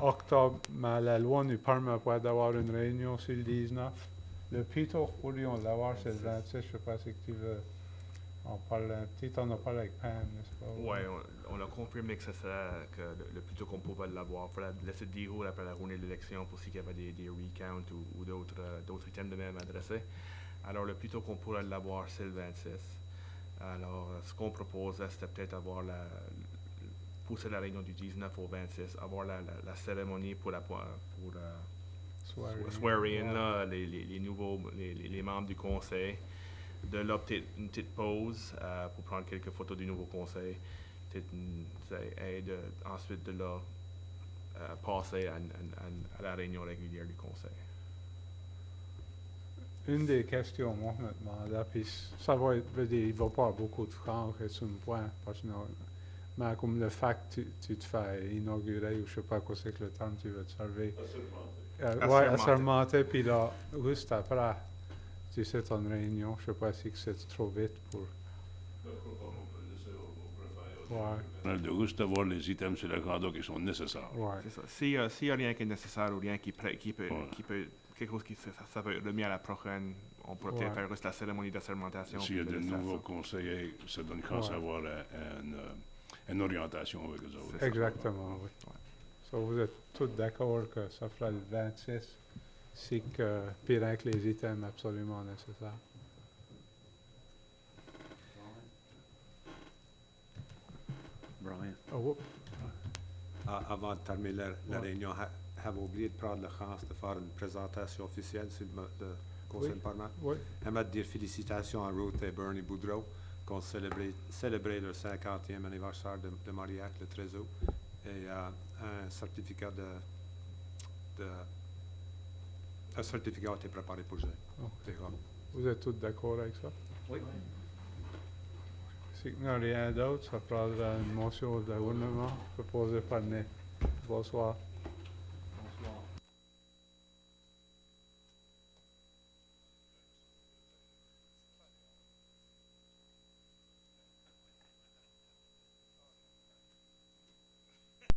octobre, mais la loi ne permet pas d'avoir une réunion sur le 19. Le plus tôt que pourrions l'avoir, c'est le 26. Je ne sais pas si tu veux en parler un petit. On a parlé avec Pam, n'est-ce pas? Oui, on a confirmé que, que le plus tôt qu'on pouvait l'avoir. Il fallait laisser 10 jours après la journée de l'élection pour s'il y avait des recounts ou d'autres items de même adressés. Alors, le plus tôt qu'on pourrait l'avoir, c'est le 26. Alors, ce qu'on proposait, c'était peut-être avoir pousser la réunion du 19 au 26, avoir la cérémonie pour swearing-in, là, les nouveaux, les membres du conseil. De là, peut-être une petite pause pour prendre quelques photos du nouveau conseil. Et ensuite de là, passer à la réunion régulière du conseil. Une des questions, moi, je me demandais, puis ça va être, il ne va pas avoir beaucoup de francs, c'est un point, parce que mais comme le fait que tu te fais inaugurer, ou je ne sais pas quoi c'est que le terme tu veux te servir. Oui, assermenté, puis là, juste après, tu sais, ton réunion, je ne sais pas si c'est trop vite pour... Ouais. De juste avoir les items sur l'agenda qui sont nécessaires. Ouais. C'est ça. S'il y a rien qui est nécessaire ou rien qui peut quelque chose qui ça peut être remis à la prochaine, on pourrait peut-être faire juste la cérémonie d'assermentation. S'il y a puis de laisser nouveaux ça. conseillers, ça donne chance d'avoir une orientation avec eux autres. Exactement, oui. So, vous êtes tous d'accord que ça fera le 26, c'est que pire que les items absolument nécessaires. Brian. Oh, Avant de terminer la réunion, j'avais oublié de prendre la chance de faire une présentation officielle sur le conseil par Oui. J'aimerais dire félicitations à Ruth et Bernie Boudreau qui ont célébré leur 50e anniversaire de mariage le 13 août et un certificat un certificat a été préparé pour eux. Ok. Vous êtes tous d'accord avec ça? Oui. Si il n'y a rien d'autre, ça prendra une motion de gouvernement proposée par Nick. Bonsoir.